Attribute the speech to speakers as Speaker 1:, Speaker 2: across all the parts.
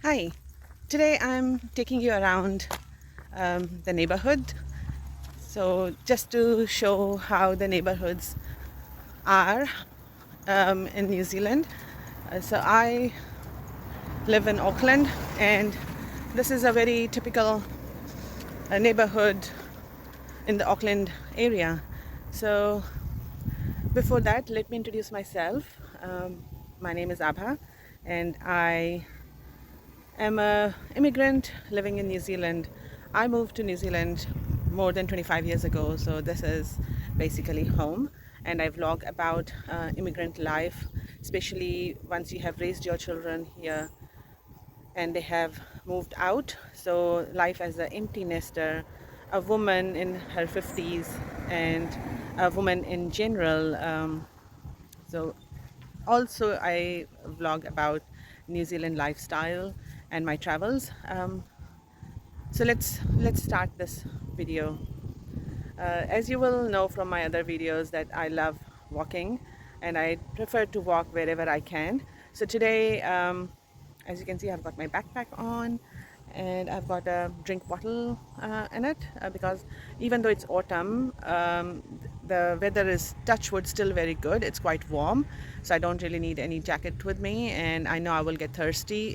Speaker 1: Hi, today I'm taking you around the neighborhood. So, just to show how the neighborhoods are in New Zealand. I live in Auckland, and this is a very typical neighborhood in the Auckland area. So, before that, let me introduce myself. My name is Abha, and I am a immigrant living in New Zealand. I moved to New Zealand more than 25 years ago, so this is basically home. And I vlog about immigrant life, especially once you have raised your children here and they have moved out. So life as an empty nester, a woman in her 50s, and a woman in general. So also I vlog about New Zealand lifestyle and my travels. So let's start this video. As you will know from my other videos that I love walking and I prefer to walk wherever I can. So today, as you can see, I've got my backpack on and I've got a drink bottle in it because even though it's autumn, the weather is touchwood still very good. It's quite warm, so I don't really need any jacket with me, and I know I will get thirsty.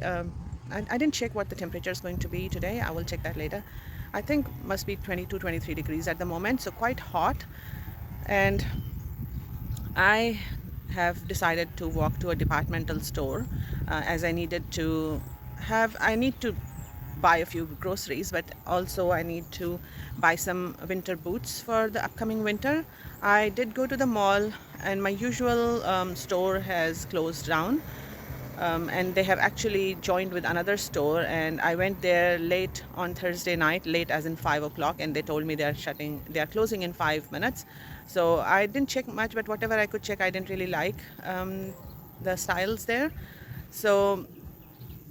Speaker 1: I didn't check what the temperature is going to be today. I will check that later. I think must be 22, 23 degrees at the moment, so quite hot. And I have decided to walk to a departmental store as I need to buy a few groceries, but also I need to buy some winter boots for the upcoming winter. I did go to the mall, and my usual store has closed down, and they have actually joined with another store, and I went there late on Thursday night, late as in 5 o'clock, and they told me they are closing in 5 minutes. So I didn't check much, but whatever I could check, I didn't really like the styles there. So,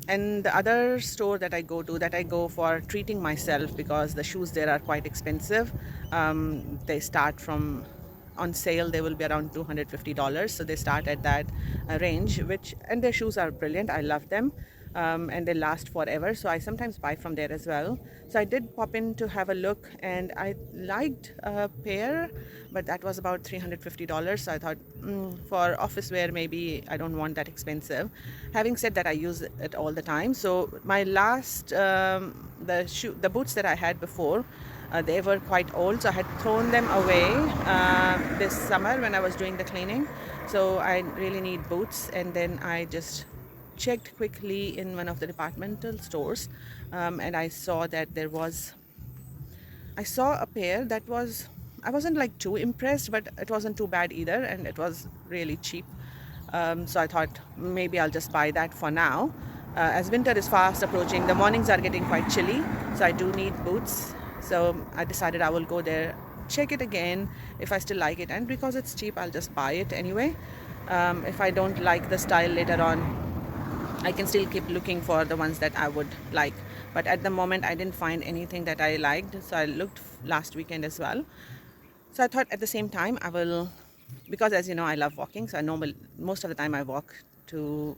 Speaker 1: and the other store that I go for treating myself, because the shoes there are quite expensive. They start from, on sale they will be around $250, so they start at that range, and their shoes are brilliant. I love them, and they last forever, so I sometimes buy from there as well. So I did pop in to have a look, and I liked a pair, but that was about $350, so I thought, for office wear maybe I don't want that expensive. Having said that, I use it all the time. So my last the boots that I had before, they were quite old, so I had thrown them away this summer when I was doing the cleaning. So I really need boots, and then I just checked quickly in one of the departmental stores, and I saw that I saw a pair that I wasn't like too impressed, but it wasn't too bad either, and it was really cheap. So I thought maybe I'll just buy that for now. As winter is fast approaching, the mornings are getting quite chilly, so I do need boots. So I decided I will go there, check it again if I still like it, and because it's cheap, I'll just buy it anyway. If I don't like the style later on, I can still keep looking for the ones that I would like. But at the moment, I didn't find anything that I liked, so I looked last weekend as well. So I thought at the same time because as you know, I love walking, so most of the time I walk to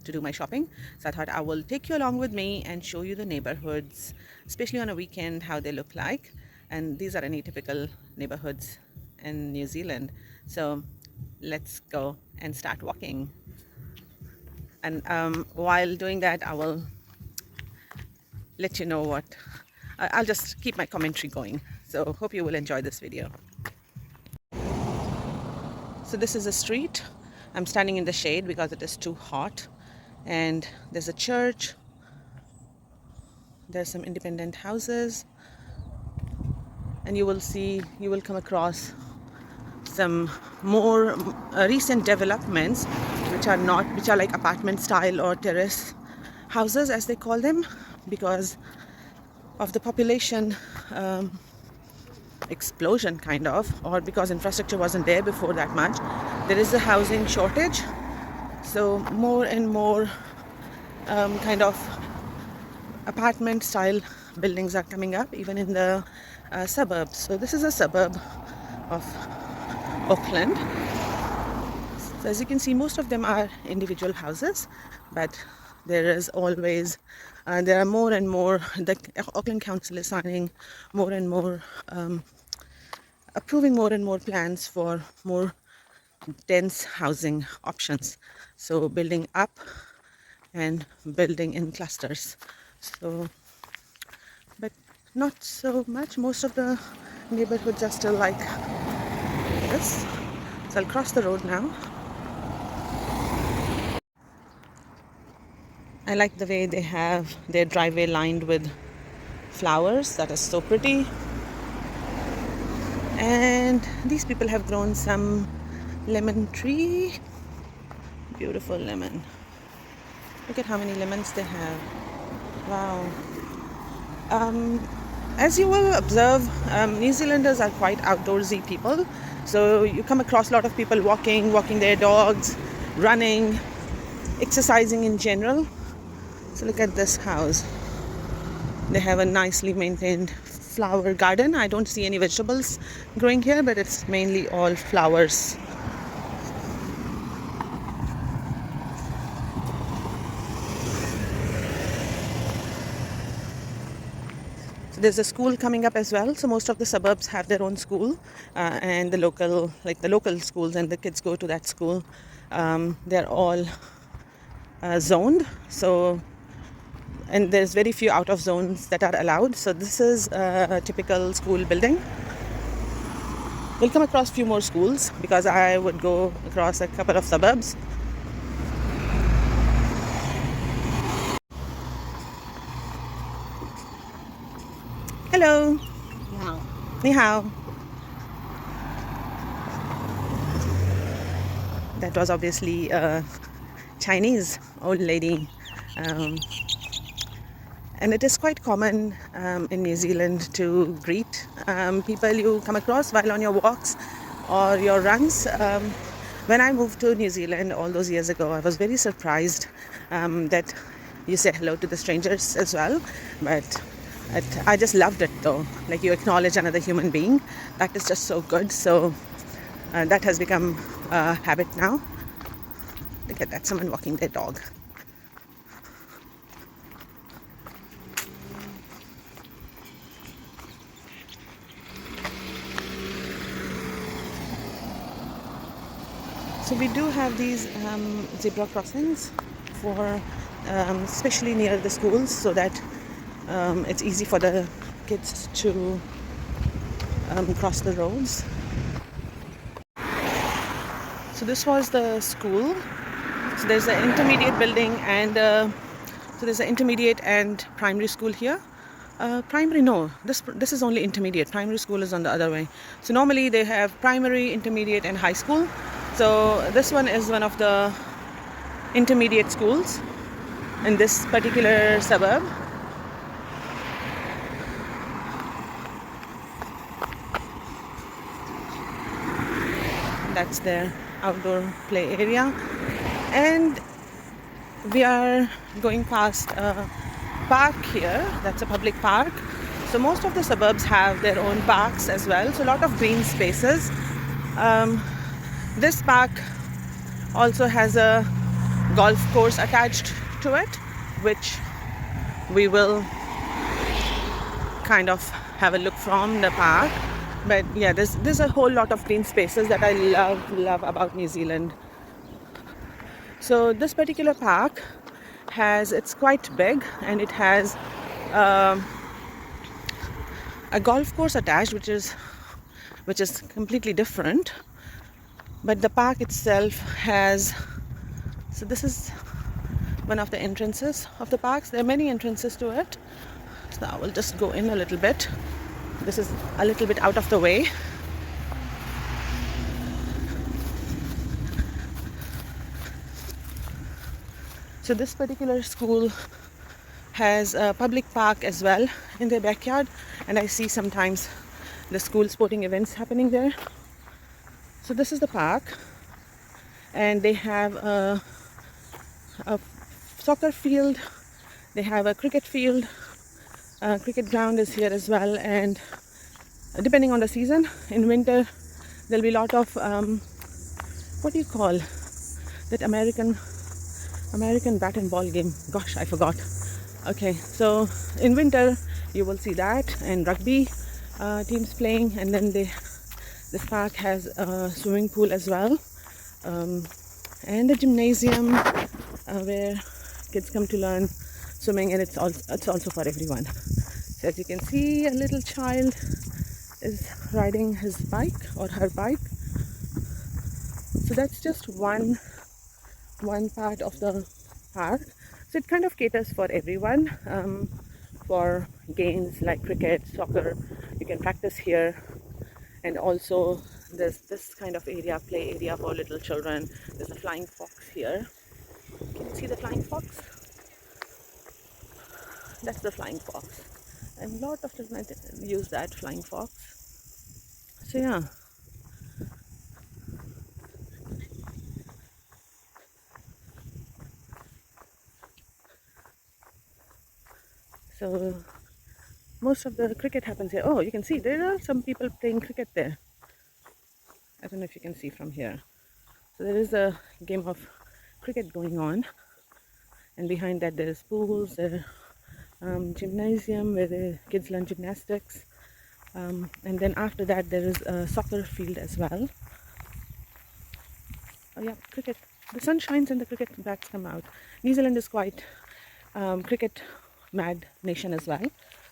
Speaker 1: do my shopping. So I thought I will take you along with me and show you the neighborhoods, especially on a weekend, how they look like. And these are any typical neighborhoods in New Zealand. So let's go and start walking. And while doing that, I will let you know I'll just keep my commentary going. So hope you will enjoy this video. So this is a street. I'm standing in the shade because it is too hot. And there's a church. There's some independent houses. And you will come across some more recent developments which are like apartment style or terrace houses, as they call them, because of the population explosion, kind of, or because infrastructure wasn't there before that much. There is a housing shortage, so more and more kind of apartment style buildings are coming up, even in the suburbs. So this is a suburb of Auckland. So as you can see, most of them are individual houses, but There is always, there are more and more, the Auckland Council is signing more and more, approving more and more plans for more dense housing options. So building up and building in clusters. So, but not so much. Most of the neighborhoods are still like this. So I'll cross the road now. I like the way they have their driveway lined with flowers. That is so pretty. And these people have grown some lemon tree. Beautiful lemon. Look at how many lemons they have. Wow. As you will observe, New Zealanders are quite outdoorsy people. So you come across a lot of people walking their dogs, running, exercising in general. So look at this house. They have a nicely maintained flower garden. I don't see any vegetables growing here, but it's mainly all flowers. So there's a school coming up as well. So most of the suburbs have their own school, and the local schools, and the kids go to that school. They're all zoned. So, and there's very few out of zones that are allowed. So this is a typical school building. We'll come across a few more schools because I would go across a couple of suburbs. Hello.
Speaker 2: Wow.
Speaker 1: Ni hao. That was obviously a Chinese old lady. And it is quite common in New Zealand to greet people you come across while on your walks or your runs. When I moved to New Zealand all those years ago, I was very surprised that you say hello to the strangers as well. But I just loved it though. Like, you acknowledge another human being. That is just so good. So that has become a habit now. Look at that, someone walking their dog. So we do have these zebra crossings for especially near the schools, so that it's easy for the kids to cross the roads. So this was the school. So there's an intermediate building, and so there's an intermediate and primary school here. Primary, no, this is only intermediate. Primary school is on the other way. So normally they have primary, intermediate and high school. So this one is one of the intermediate schools in this particular suburb. That's their outdoor play area. And we are going past a park here. That's a public park. So most of the suburbs have their own parks as well. So a lot of green spaces. This park also has a golf course attached to it, which we will kind of have a look from the park. But yeah, there's a whole lot of green spaces that I love about New Zealand. So this particular park it's quite big, and it has a golf course attached, which is completely different. But the park itself has, so this is one of the entrances of the parks. There are many entrances to it. So I will just go in a little bit. This is a little bit out of the way. So this particular school has a public park as well in their backyard, and I see sometimes the school sporting events happening there. So this is the park, and they have a soccer field, they have a cricket field, cricket ground is here as well. And depending on the season, in winter there'll be a lot of what do you call that American American bat and ball game. Gosh, I forgot. Okay, so in winter you will see that, and rugby teams playing, and then this park has a swimming pool as well, and a gymnasium where kids come to learn swimming, and it's also for everyone. So as you can see, a little child is riding his bike or her bike. So that's just one part of the park. So it kind of caters for everyone, for games like cricket, soccer. You can practice here, and also there's this kind of area, play area for little children. There's a flying fox here. Can you see the flying fox? That's the flying fox, and a lot of children use that flying fox. So yeah. So most of the cricket happens here. Oh, you can see there are some people playing cricket there. I don't know if you can see from here. So there is a game of cricket going on, and behind that there is pools, there gymnasium where the kids learn gymnastics, and then after that there is a soccer field as well. Oh yeah, cricket. The sun shines and the cricket bats come out. New Zealand is quite cricket mad nation as well,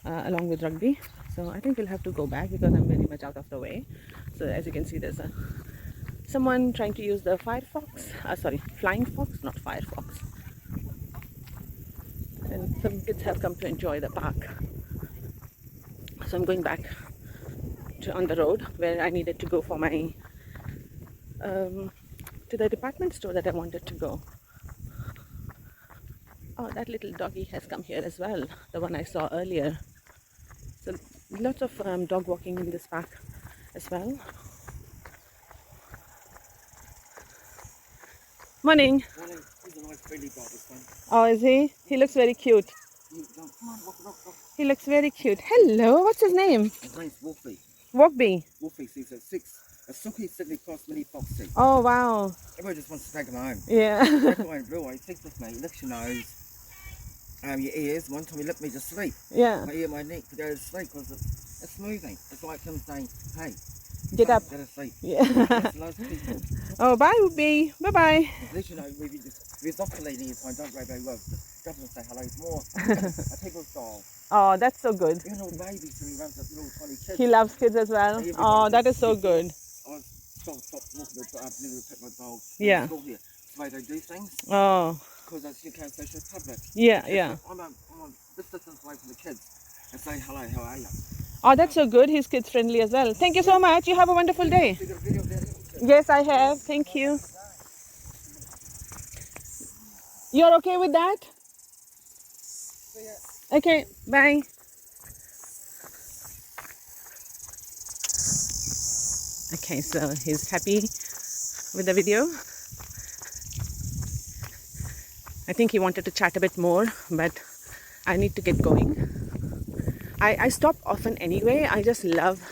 Speaker 1: along with rugby. So I think we'll have to go back because I'm very much out of the way. So as you can see, there's someone trying to use the flying fox, not firefox. And some kids have come to enjoy the park. So I'm going back on the road where I needed to go for my to the department store that I wanted to go. Oh, that little doggy has come here as well, the one I saw earlier. So lots of dog walking in this park as well. Morning.
Speaker 2: Morning. He's a nice friendly dog, this one.
Speaker 1: Oh, is he? He looks very cute.
Speaker 2: Come on, walk.
Speaker 1: He looks very cute. Hello, what's his name?
Speaker 2: His name's Wolfie.
Speaker 1: Wolfie.
Speaker 2: Wolfie, he's a silky Sydney Cross mini foxy.
Speaker 1: Oh, wow.
Speaker 2: Everyone just wants to take him home.
Speaker 1: Yeah.
Speaker 2: That's why in real way, he sits with me, he licks your nose, your ears. One time he licked me to sleep.
Speaker 1: Yeah.
Speaker 2: My ear, my neck to go to sleep because it's smoothing. It's like him saying, hey,
Speaker 1: Get up.
Speaker 2: Go to sleep.
Speaker 1: Yeah.
Speaker 2: That's loads of people.
Speaker 1: Oh, bye, Wolfie. Bye-bye.
Speaker 2: Let you know, if he's not leading his mind, don't go very well. Doesn't say hello, it's more a people's dog.
Speaker 1: Oh, that's so good.
Speaker 2: Even little babies when he runs up little tiny kids.
Speaker 1: He loves kids as well. Oh, that is so good.
Speaker 2: I was stopped walking the I've never picked my dog.
Speaker 1: Yeah.
Speaker 2: School here. It's the way they do things.
Speaker 1: Oh.
Speaker 2: Because you can't social public.
Speaker 1: Yeah, yeah.
Speaker 2: I'm on this distance away from the kids and say hello, how are you?
Speaker 1: Oh, that's so good. He's kids friendly as well. Thank you so much. You have a wonderful day.
Speaker 2: You got a video there?
Speaker 1: Yes, I have. Thank you. You're okay with that? Okay, bye. Okay, so he's happy with the video. I think he wanted to chat a bit more, but I need to get going. I stop often anyway. I just love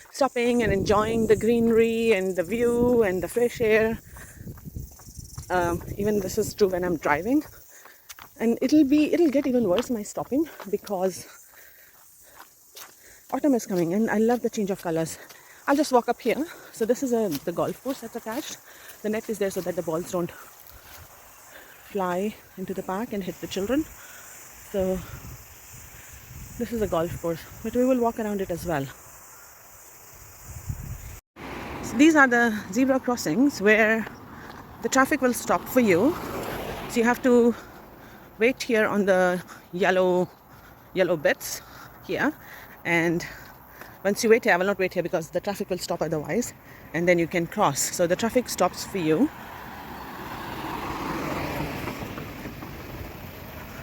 Speaker 1: stopping and enjoying the greenery and the view and the fresh air. Even this is true when I'm driving. And it'll get even worse my stopping because autumn is coming and I love the change of colors. I'll just walk up here. So this is the golf course that's attached. The net is there so that the balls don't fly into the park and hit the children. So this is a golf course, but we will walk around it as well. So these are the zebra crossings where the traffic will stop for you. So you have to wait here on the yellow bits here, and once you wait here, I will not wait here because the traffic will stop otherwise, and then you can cross. So the traffic stops for you.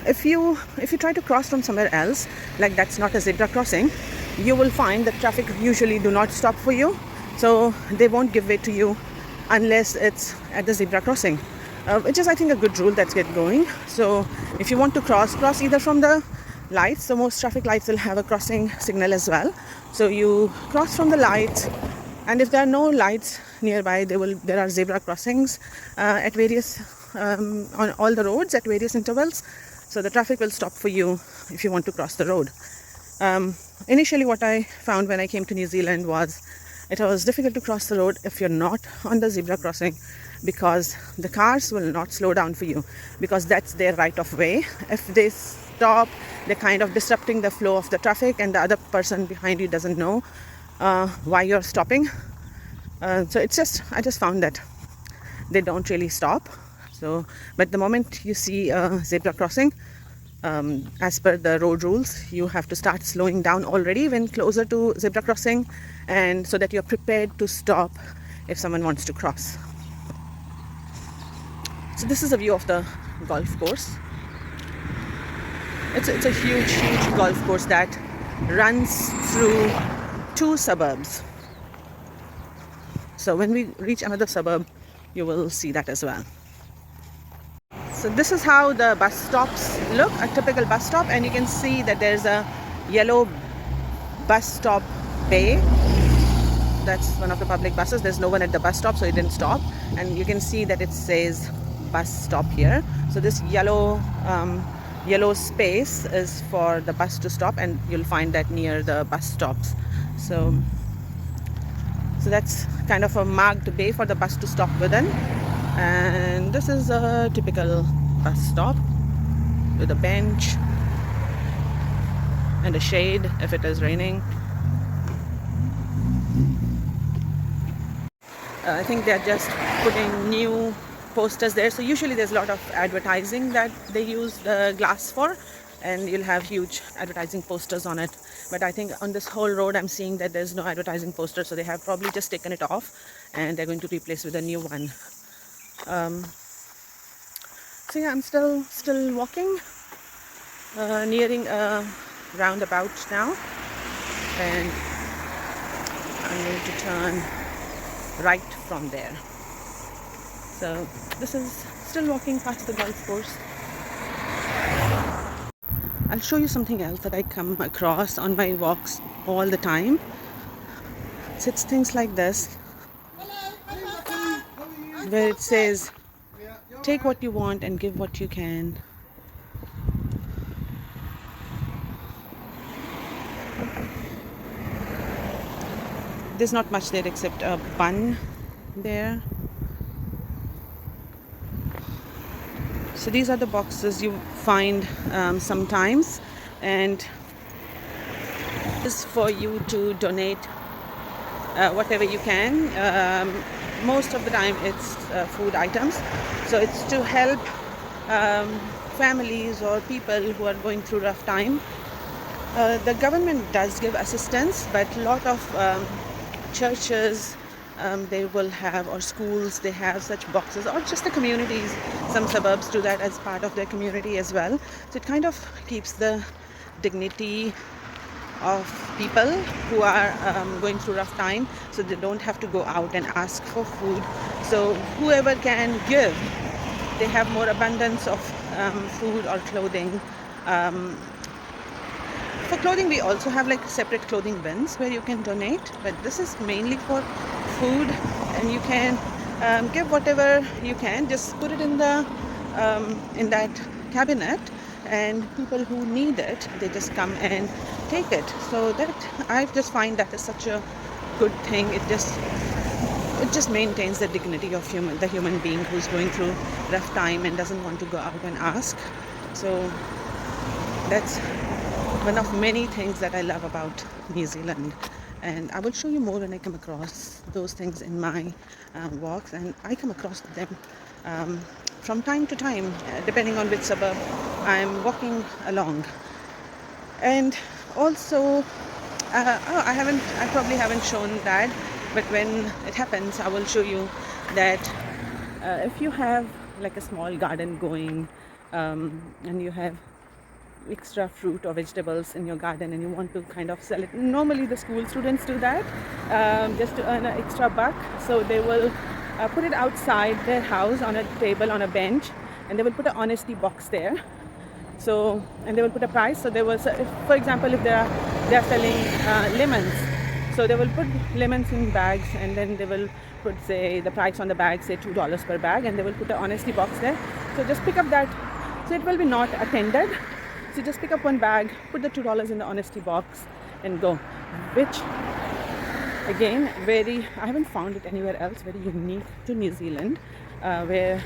Speaker 1: If you try to cross from somewhere else, like that's not a zebra crossing, you will find that traffic usually do not stop for you. So they won't give way to you unless it's at the zebra crossing, which is I think a good rule that's get going. So if you want to cross either from the lights. So most traffic lights will have a crossing signal as well. So you cross from the lights, and if there are no lights nearby, there are zebra crossings at various on all the roads at various intervals, so the traffic will stop for you if you want to cross the road. Initially, what I found when I came to New Zealand was it was difficult to cross the road if you're not on the zebra crossing, because the cars will not slow down for you, because that's their right of way. If they stop, they're kind of disrupting the flow of the traffic, and the other person behind you doesn't know why you're stopping. So I just found that they don't really stop. So, but the moment you see a zebra crossing, as per the road rules, you have to start slowing down already when closer to zebra crossing, and so that you're prepared to stop if someone wants to cross. So this is a view of the golf course. It's a huge golf course that runs through 2 suburbs. So when we reach another suburb, you will see that as well. So this is how the bus stops look, a typical bus stop, and you can see that there's a yellow bus stop bay. That's one of the public buses. There's no one at the bus stop, so it didn't stop. And you can see that it says bus stop here. So this yellow space is for the bus to stop, and you'll find that near the bus stops. So that's kind of a marked bay for the bus to stop within. And this is a typical bus stop with a bench and a shade if it is raining. I think they're just putting new posters there. So usually there's a lot of advertising that they use the glass for, and you'll have huge advertising posters on it. But I think on this whole road I'm seeing that there's no advertising poster, so they have probably just taken it off and they're going to replace with a new one. So yeah, I'm still walking, nearing a roundabout now, and I'm going to turn right from there. So this is still walking past the golf course. I'll show you something else that I come across on my walks all the time. So it's things like this, where it says, take what you want and give what you can. There's not much there except a bun there. So these are the boxes you find sometimes, and this is for you to donate whatever you can. Most of the time it's food items, so it's to help families or people who are going through rough time. The government does give assistance, but a lot of churches, they will have, or schools, they have such boxes, or just the communities. Some suburbs do that as part of their community as well. So it kind of keeps the dignity of people who are going through rough time, so they don't have to go out and ask for food. So whoever can give, they have more abundance of food or clothing. For clothing, we also have like separate clothing bins where you can donate, but this is mainly for food, and you can give whatever you can. Just put it in the in that cabinet, and people who need it, they just come and take it. So that, I just find that is such a good thing. It just maintains the dignity of the human being who's going through rough time and doesn't want to go out and ask. So that's one of many things that I love about New Zealand, and I will show you more when I come across those things in my walks, and I come across them from time to time, depending on which suburb I'm walking along. And also, I probably haven't shown that, but when it happens, I will show you that if you have like a small garden going, and you have extra fruit or vegetables in your garden and you want to kind of sell it. Normally the school students do that just to earn an extra buck. So they will put it outside their house on a table, on a bench, and they will put an honesty box there. And they will put a price. So they will, for example, if they are selling lemons, So they will put lemons in bags, and then they will put, say, the price on the bag, say $2 per bag, and they will put an honesty box there. So just pick up that. So it will be not attended. So just pick up one bag, put the $2 in the honesty box, and go. Which, again, I haven't found it anywhere else. Very unique to New Zealand, where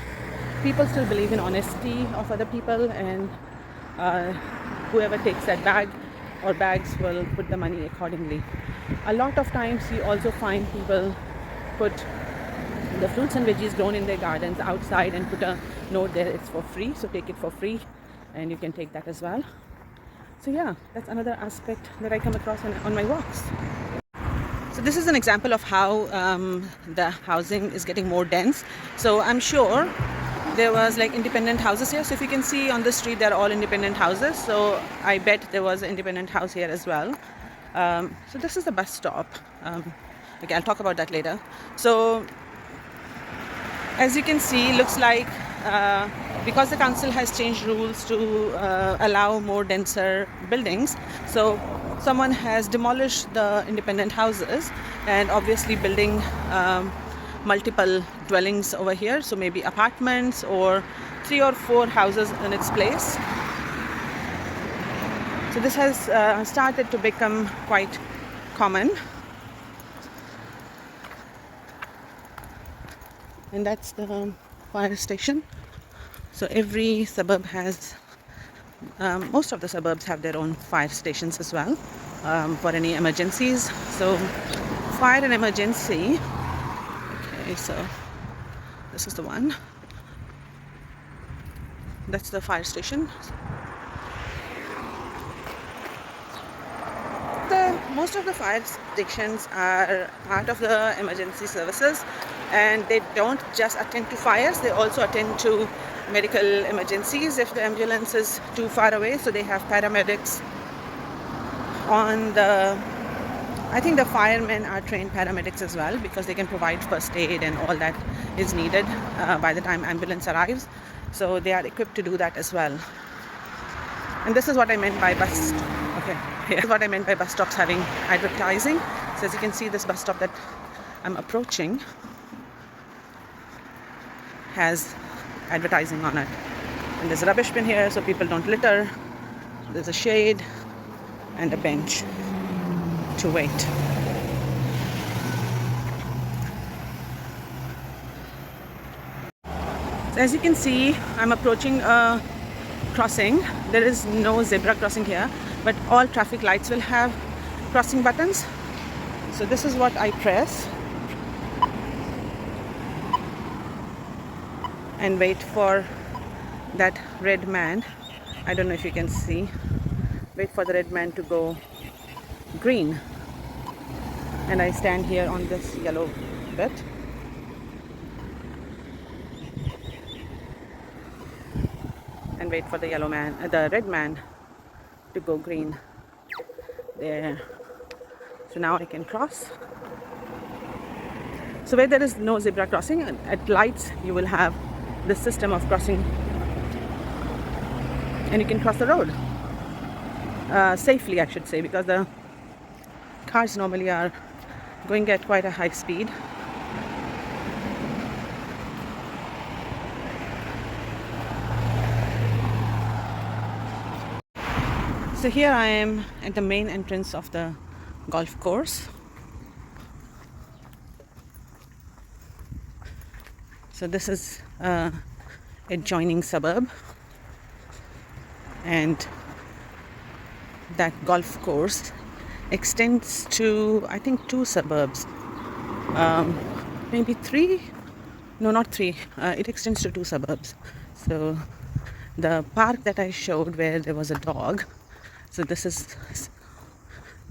Speaker 1: people still believe in honesty of other people, and whoever takes that bag or bags will put the money accordingly. A lot of times you also find people put the fruits and veggies grown in their gardens outside and put a note there, it's for free, so take it for free, and you can take that as well. So yeah, that's another aspect that I come across on my walks. So this is an example of how the housing is getting more dense. So I'm sure there was like independent houses here. So if you can see on the street, they're all independent houses. So I bet there was an independent house here as well. So this is the bus stop. Okay, I'll talk about that later. So as you can see, looks like because the council has changed rules to allow more denser buildings, so someone has demolished the independent houses and obviously building multiple dwellings over here, so maybe apartments or 3 or 4 houses in its place. So this has started to become quite common, and that's the fire station. So every suburb has, most of the suburbs have their own fire stations as well, for any emergencies. So fire and emergency. Okay, so this is the one. That's the fire station. Most of the fire stations are part of the emergency services, and they don't just attend to fires, they also attend to medical emergencies if the ambulance is too far away. So they have paramedics on the, I think the firemen are trained paramedics as well, because they can provide first aid and all that is needed by the time ambulance arrives. So they are equipped to do that as well. And this is what I meant by bus. Okay, here's what I meant by bus stops having advertising. So as you can see, this bus stop that I'm approaching has advertising on it. And there's a rubbish bin here so people don't litter. There's a shade and a bench to wait. So as you can see, I'm approaching a crossing. There is no zebra crossing here, but all traffic lights will have crossing buttons. So this is what I press and wait for that red man. I don't know if you can see. Wait for the red man to go green, and I stand here on this yellow bit. And wait for the the red man to go green. There. So now I can cross. So where there is no zebra crossing, at lights you will have this system of crossing, and you can cross the road safely, I should say, because the cars normally are going at quite a high speed. So here I am at the main entrance of the golf course. So this is adjoining suburb, and that golf course extends to, I think, 2 suburbs, maybe 3. No, not 3. It extends to 2 suburbs. So the park that I showed where there was a dog, so this is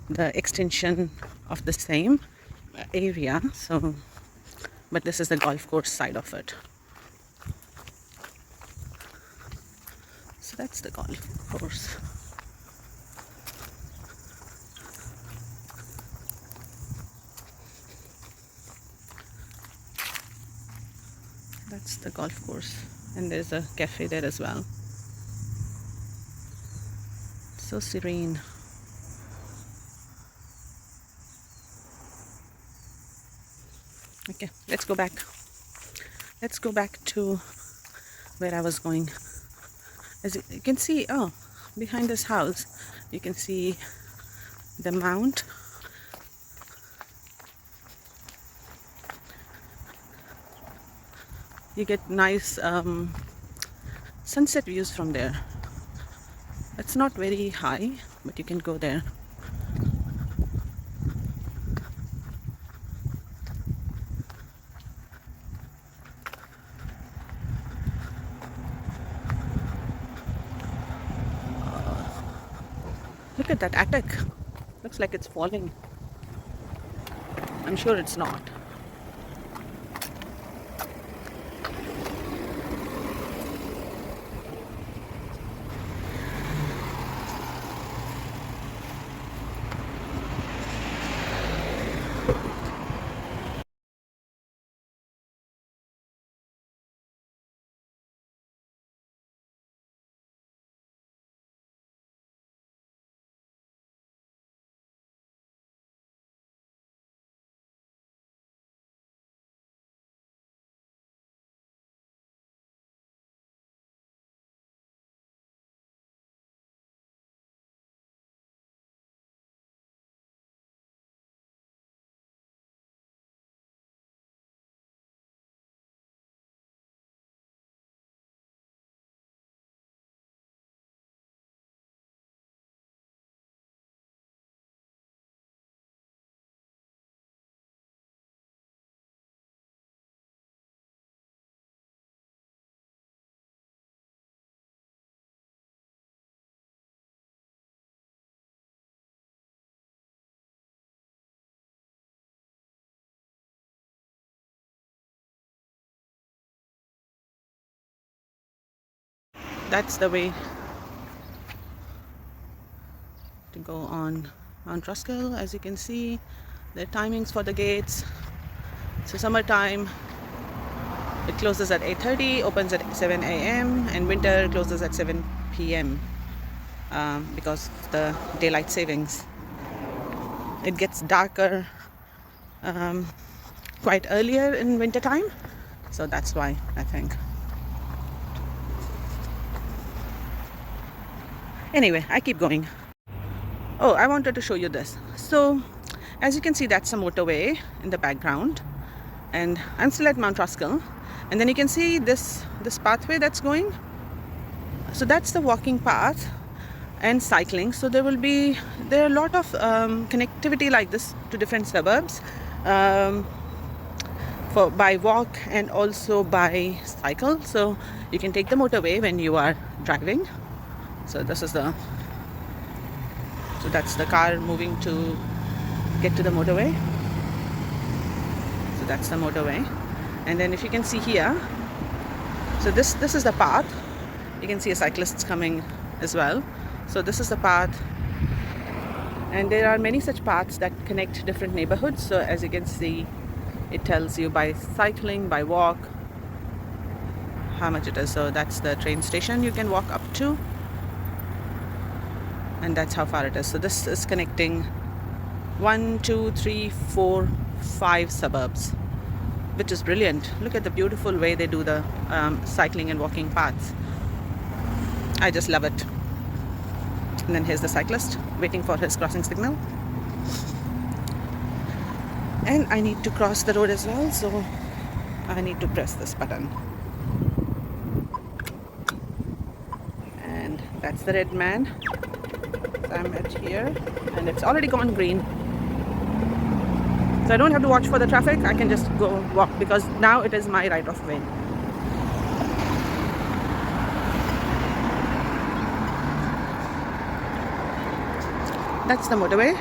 Speaker 1: the extension of the same area. So, but this is the golf course side of it. So that's the golf course. That's the golf course, and there's a cafe there as well. So serene. Okay, let's go back. Let's go back to where I was going. As you can see, oh, behind this house, you can see the mount. You get nice sunset views from there. It's not very high, but you can go there. Look at that attic. Looks like it's falling. I'm sure it's not. That's the way to go on Mount Ruskell. As you can see, the timings for the gates. So summertime, it closes at 8:30, opens at 7 a.m. and winter closes at 7 p.m. Because of the daylight savings. It gets darker quite earlier in winter time, so that's why I think. Anyway, I keep going. Oh, I wanted to show you this. So as you can see, that's a motorway in the background, and I'm still at Mount Ruskell, and then you can see this pathway that's going. So that's the walking path and cycling. So there are a lot of connectivity like this to different suburbs, by walk and also by cycle. So you can take the motorway when you are driving. So that's the car moving to get to the motorway. So that's the motorway. And then if you can see here, so this is the path. You can see a cyclist coming as well. So this is the path, and there are many such paths that connect different neighborhoods. So as you can see, it tells you by cycling, by walk, how much it is. So that's the train station you can walk up to, and that's how far it is. So this is connecting 1, 2, 3, 4, 5 suburbs, which is brilliant. Look at the beautiful way they do the cycling and walking paths. I just love it. And then here's the cyclist waiting for his crossing signal. And I need to cross the road as well, so I need to press this button. And that's the red man. So I'm at here, and it's already gone green. So I don't have to watch for the traffic. I can just go walk, because now it is my right of way. That's the motorway.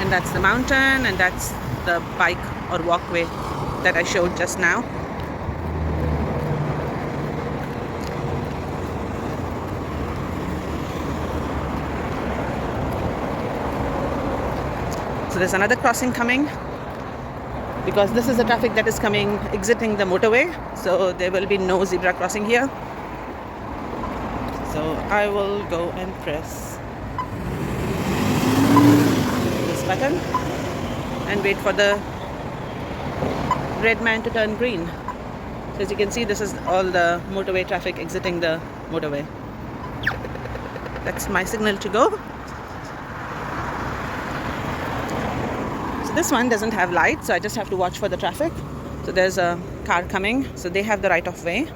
Speaker 1: And that's the mountain, and that's the bike or walkway that I showed just now. So there's another crossing coming, because this is the traffic that is coming, exiting the motorway. So there will be no zebra crossing here. So So I will go and press this button and wait for the red man to turn green. So as you can see, this is all the motorway traffic exiting the motorway. That's my signal to go. So this one doesn't have lights, so I just have to watch for the traffic. So there's a car coming, so they have the right of way,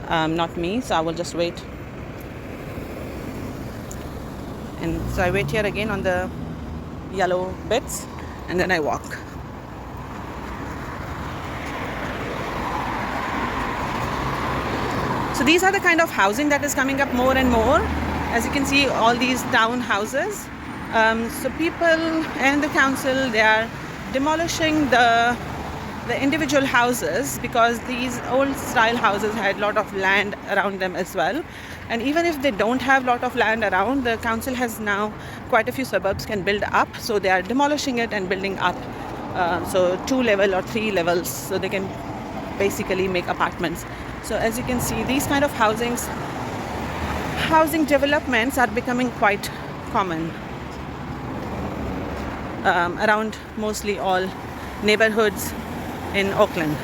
Speaker 1: not me, so I will just wait. And so I wait here again on the yellow bits, and then I walk. So these are the kind of housing that is coming up more and more. As you can see, all these town houses. So people and the council, they are demolishing the individual houses because these old style houses had a lot of land around them as well. And even if they don't have a lot of land around, the council has now quite a few suburbs can build up. So they are demolishing it and building up. So 2 level or 3 levels, so they can basically make apartments. So as you can see, these kind of housing developments are becoming quite common around mostly all neighborhoods in Auckland.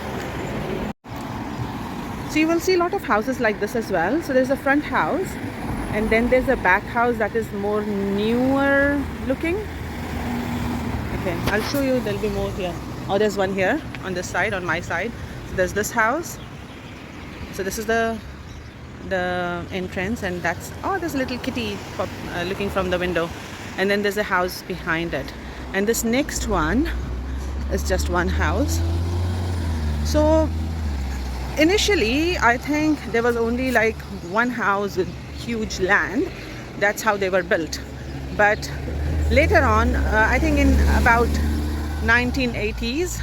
Speaker 1: So you will see a lot of houses like this as well. So there's a front house, and then there's a back house that is more newer looking. Okay, I'll show you, there'll be more here. Oh, there's one here on this side, on my side. So there's this house. So this is the entrance, and that's, oh, there's a little kitty looking from the window, and then there's a house behind it, and this next one is just one house. So initially I think there was only like one house with huge land. That's how they were built. But later on, I think in about 1980s,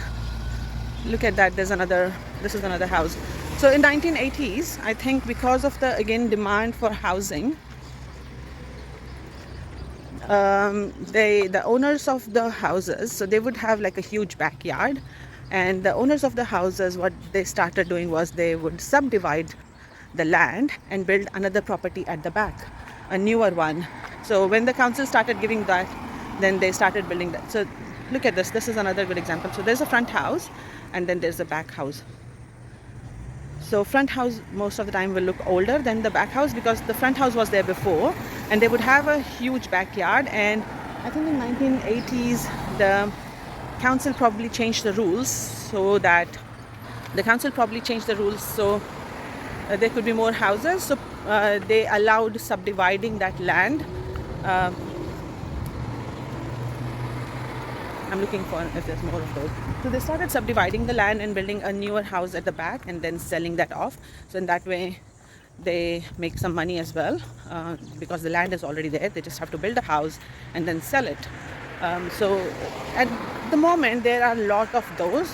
Speaker 1: look at that, this is another house. So in 1980s, I think because of the, again, demand for housing, the owners of the houses, so they would have like a huge backyard, and the owners of the houses, what they started doing was they would subdivide the land and build another property at the back, a newer one. So when the council started giving that, then they started building that. So look at this is another good example. So there's a front house, and then there's a back house. So front house most of the time will look older than the back house because the front house was there before, and they would have a huge backyard. And I think in 1980s the council probably changed the rules so that there could be more houses. So they allowed subdividing that land. I'm looking for if there's more of those. So they started subdividing the land and building a newer house at the back and then selling that off. So in that way, they make some money as well because the land is already there. They just have to build a house and then sell it. So at the moment, there are a lot of those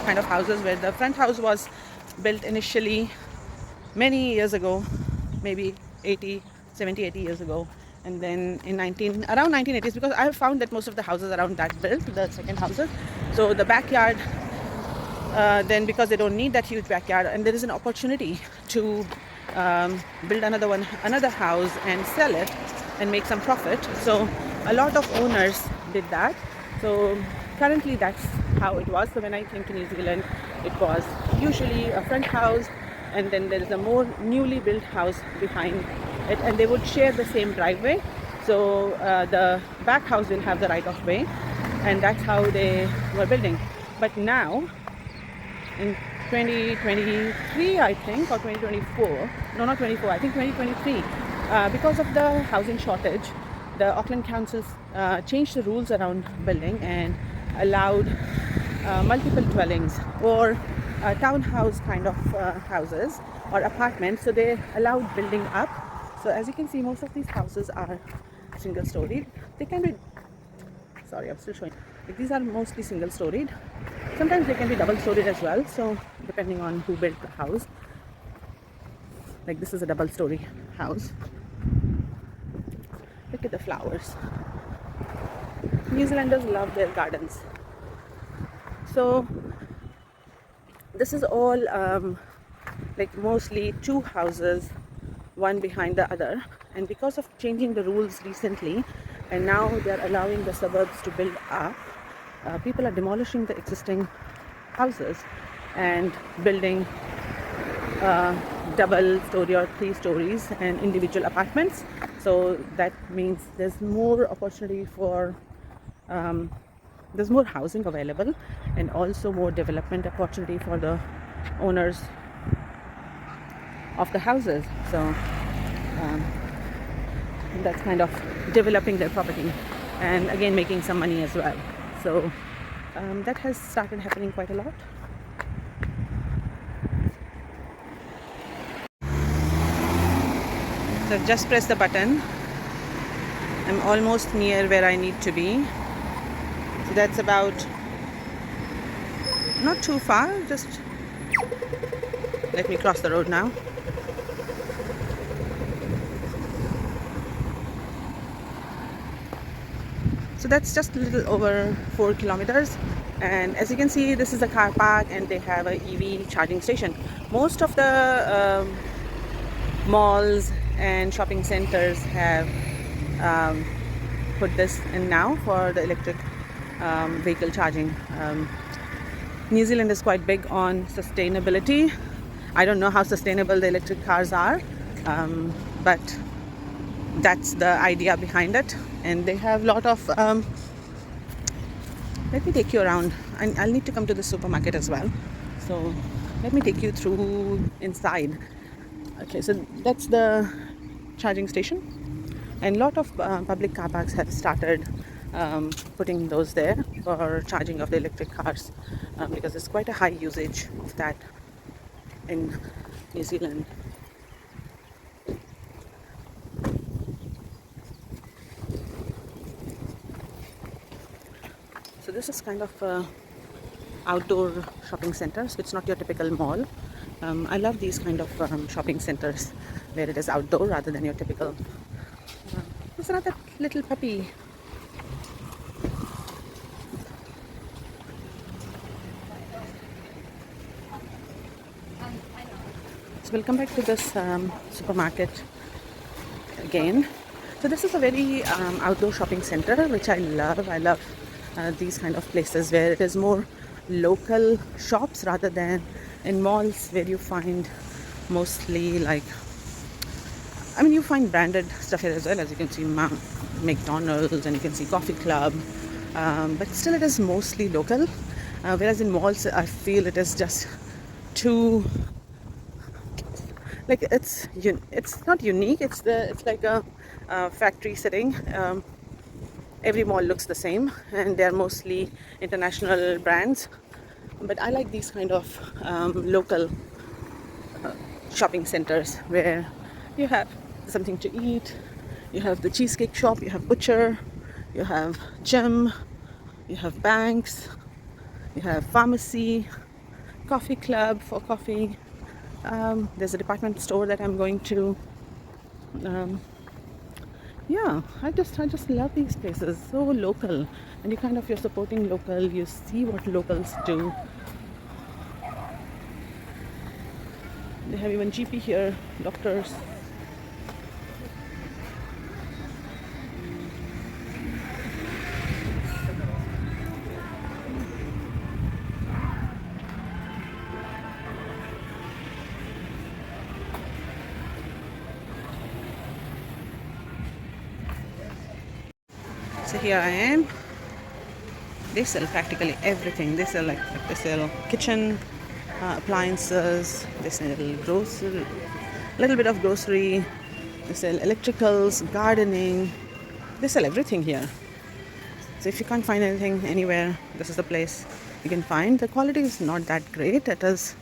Speaker 1: kind of houses where the front house was built initially many years ago, maybe 70, 80 years ago. And then in around 1980s, because I have found that most of the houses around that built, the second houses. So the backyard, then because they don't need that huge backyard, and there is an opportunity to build another house and sell it and make some profit. So a lot of owners did that. So currently that's how it was. So when I came to New Zealand, it was usually a front house, and then there is a more newly built house behind it, and they would share the same driveway. So the back house will have the right of way, and that's how they were building. But now in 2023, I think, or 2024, no, not 24, I think 2023, because of the housing shortage, the Auckland Council changed the rules around building and allowed multiple dwellings or townhouse kind of houses or apartments. So they allowed building up. So as you can see, most of these houses are single storied. They can be, sorry, I'm still showing. Like, these are mostly single storied. Sometimes they can be double storied as well. So depending on who built the house. Like this is a double story house. Look at the flowers. New Zealanders love their gardens. So this is all like mostly two houses one behind the other. And because of changing the rules recently, and now they're allowing the suburbs to build up, people are demolishing the existing houses and building double story or 3 stories and individual apartments. So that means there's more opportunity for there's more housing available, and also more development opportunity for the owners of the houses. So that's kind of developing their property and again making some money as well. So that has started happening quite a lot. So just press the button. I'm almost near where I need to be. So that's about not too far. Just let me cross the road now. So that's just a little over 4 kilometers. And as you can see, this is a car park and they have a EV charging station. Most of the malls and shopping centers have put this in now for the electric vehicle charging. New Zealand is quite big on sustainability. I don't know how sustainable the electric cars are, but that's the idea behind it. And they have a lot of let me take you around. I'll need to come to the supermarket as well, so let me take you through inside. Okay, so that's the charging station, and a lot of public car parks have started putting those there for charging of the electric cars, because there's quite a high usage of that in New Zealand. So this is kind of a outdoor shopping center, so it's not your typical mall. I love these kind of shopping centers where it is outdoor rather than your typical. There's another little puppy. So we'll come back to this supermarket again. So this is a very outdoor shopping center, which I love. I love these kind of places where it is more local shops rather than in malls where you find mostly like, I mean, you find branded stuff here as well. As you can see, McDonald's, and you can see Coffee Club, but still it is mostly local, whereas in malls I feel it is just too, like, it's not unique. It's like a factory setting. Every mall looks the same, and they're mostly international brands. But I like these kind of local shopping centers where you have something to eat. You have the cheesecake shop, you have butcher, you have gym, you have banks, you have pharmacy, coffee club for coffee. There's a department store that I'm going to. Yeah, I just love these places. So local, and you're supporting local. You see what locals do. They have even GP here, doctors. So here I am. They sell practically everything. They sell they sell kitchen appliances. They sell grocery, a little bit of grocery. They sell electricals, gardening. They sell everything here. So if you can't find anything anywhere, this is the place you can find. The quality is not that great. It is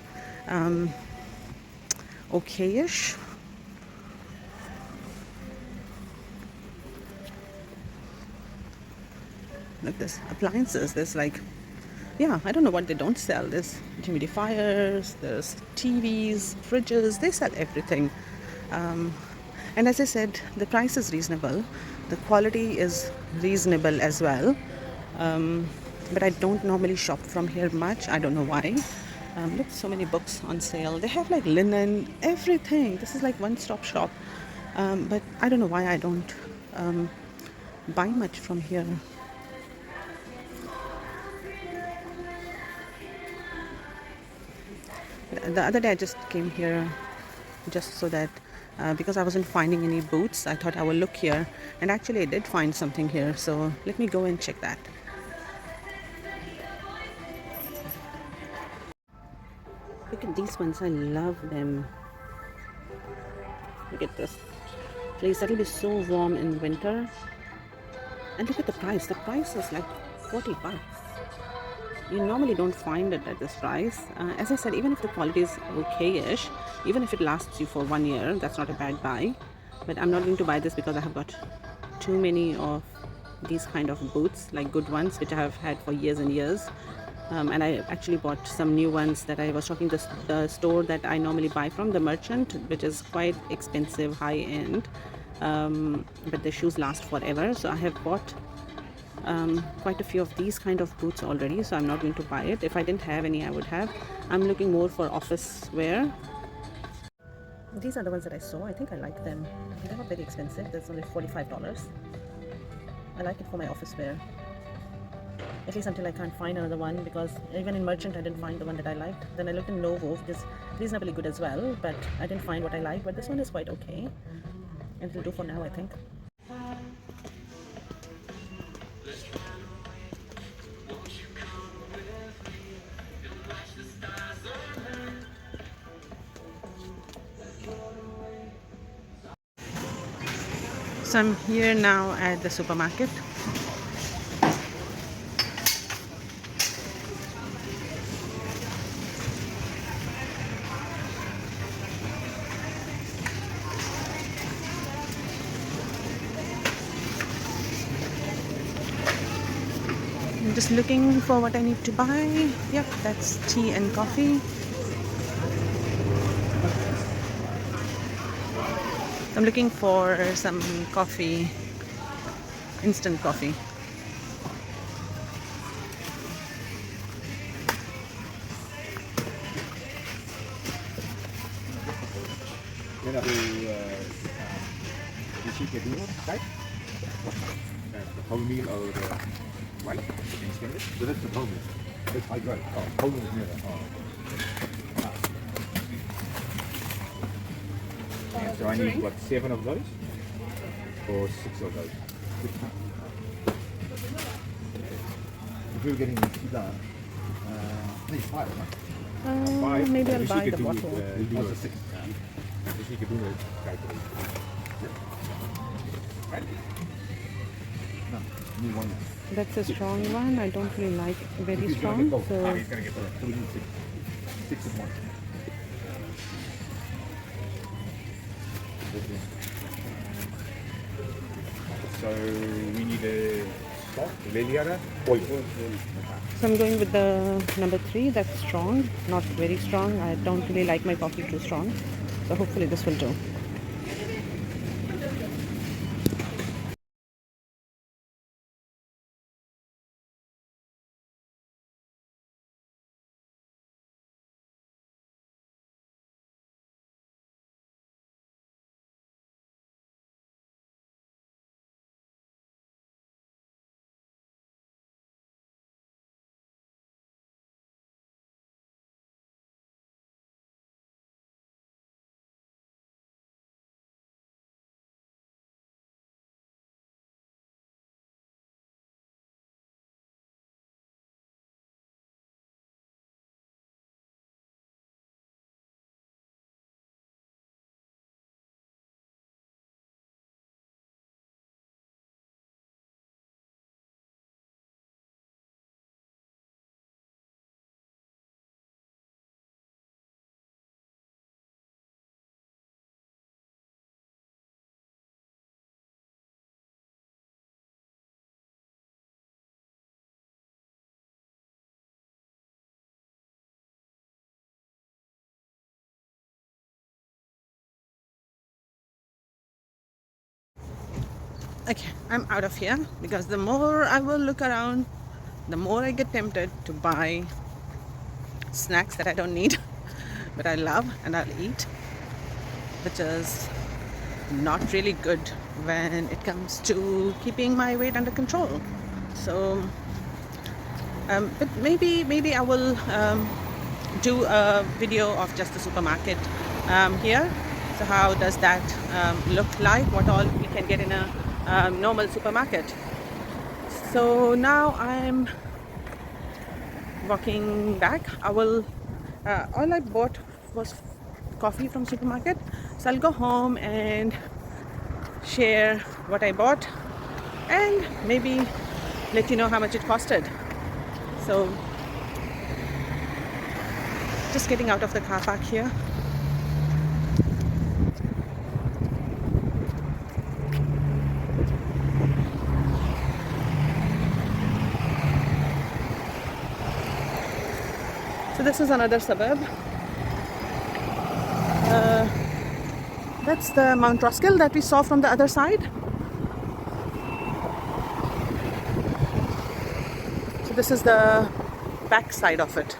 Speaker 1: okay-ish. Look, this appliances. There's like, yeah, I don't know what they don't sell. There's humidifiers, there's TVs, fridges. They sell everything. And as I said, the price is reasonable. The quality is reasonable as well. But I don't normally shop from here much. I don't know why. Look, so many books on sale. They have like linen, everything. This is like one-stop shop. But I don't know why I don't buy much from here. The other day I just came here just so that because I wasn't finding any boots, I thought I will look here, and actually I did find something here. So let me go and check that. Look at these ones. I love them. Look at this place. That'll be so warm in winter. And look at the price. The price is like 40 bucks. You normally don't find it at this price. As I said, even if the quality is okay-ish, even if it lasts you for 1 year, that's not a bad buy. But I'm not going to buy this because I have got too many of these kind of boots, like good ones, which I have had for years and years. And I actually bought some new ones that I was talking to the store that I normally buy from, the merchant, which is quite expensive, high-end. But the shoes last forever. So I have bought quite a few of these kind of boots already, so I'm not going to buy it. If I didn't have any, I would have. I'm looking more for office wear. These are the ones that I saw. I think I like them. They're not very expensive. That's only $45. I like it for my office wear. At least until I can't find another one, because even in Merchant I didn't find the one that I liked. Then I looked in Novo, which is reasonably good as well, but I didn't find what I like. But this one is quite okay, and it'll do for now, I think. So I'm here now at the supermarket. I'm just looking for what I need to buy. Yep, that's tea and coffee. I'm looking for some coffee, instant coffee.
Speaker 3: Nên là she can do right? The whole meal or the white instead? So that's the whole meal. That's I got it. Oh, whole meal is near. Oh. And so I need what, 7 of those? Or 6 of those?
Speaker 2: If we were getting that, I think 5, right?
Speaker 3: 5?
Speaker 1: Maybe I'll
Speaker 3: She
Speaker 1: buy
Speaker 3: could
Speaker 1: the
Speaker 3: do
Speaker 1: bottle.
Speaker 3: It,
Speaker 2: What's the 6?
Speaker 3: she could do it calculate. Right?
Speaker 2: No, need one.
Speaker 1: That's a strong one. I don't really like very
Speaker 3: He's gonna
Speaker 1: strong.
Speaker 3: get both.
Speaker 1: So
Speaker 3: He's gonna get both.
Speaker 2: So we need 6. 6 in one.
Speaker 3: So we need a stock, Leliana, oil.
Speaker 1: So I'm going with the number 3. That's strong, not very strong. I don't really like my coffee too strong. So hopefully this will do. Okay, I'm out of here because the more I will look around, the more I get tempted to buy snacks that I don't need, but I love and I'll eat, which is not really good when it comes to keeping my weight under control. So, but maybe I will do a video of just the supermarket here. So how does that look like? What all we can get in a normal supermarket? So now I'm walking back. All I bought was coffee from supermarket. So I'll go home and share what I bought and maybe let you know how much it costed. So just getting out of the car park here. So this is another suburb. That's the Mount Roskill that we saw from the other side. So this is the back side of it.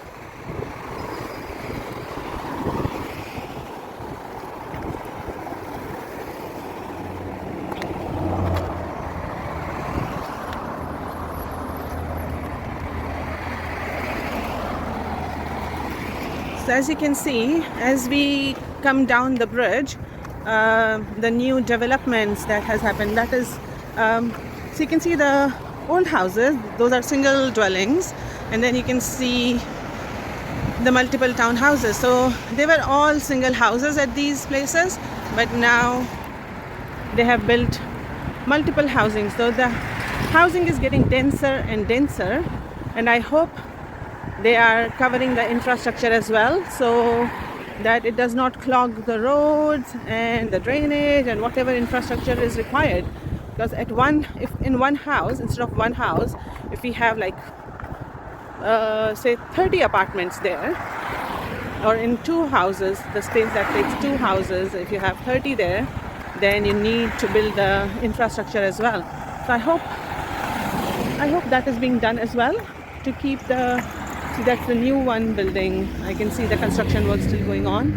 Speaker 1: So as you can see, as we come down the bridge, the new developments that has happened, that is, so you can see the old houses, those are single dwellings, and then you can see the multiple townhouses. So they were all single houses at these places, but now they have built multiple housing. So the housing is getting denser and denser, and I hope they are covering the infrastructure as well, so that it does not clog the roads and the drainage and whatever infrastructure is required. Because if in one house, instead of one house, if we have like say 30 apartments there, or in two houses, the space that takes two houses, if you have 30 there, then you need to build the infrastructure as well. So I hope that is being done as well to keep see, that's the new one building. I can see the construction work still going on.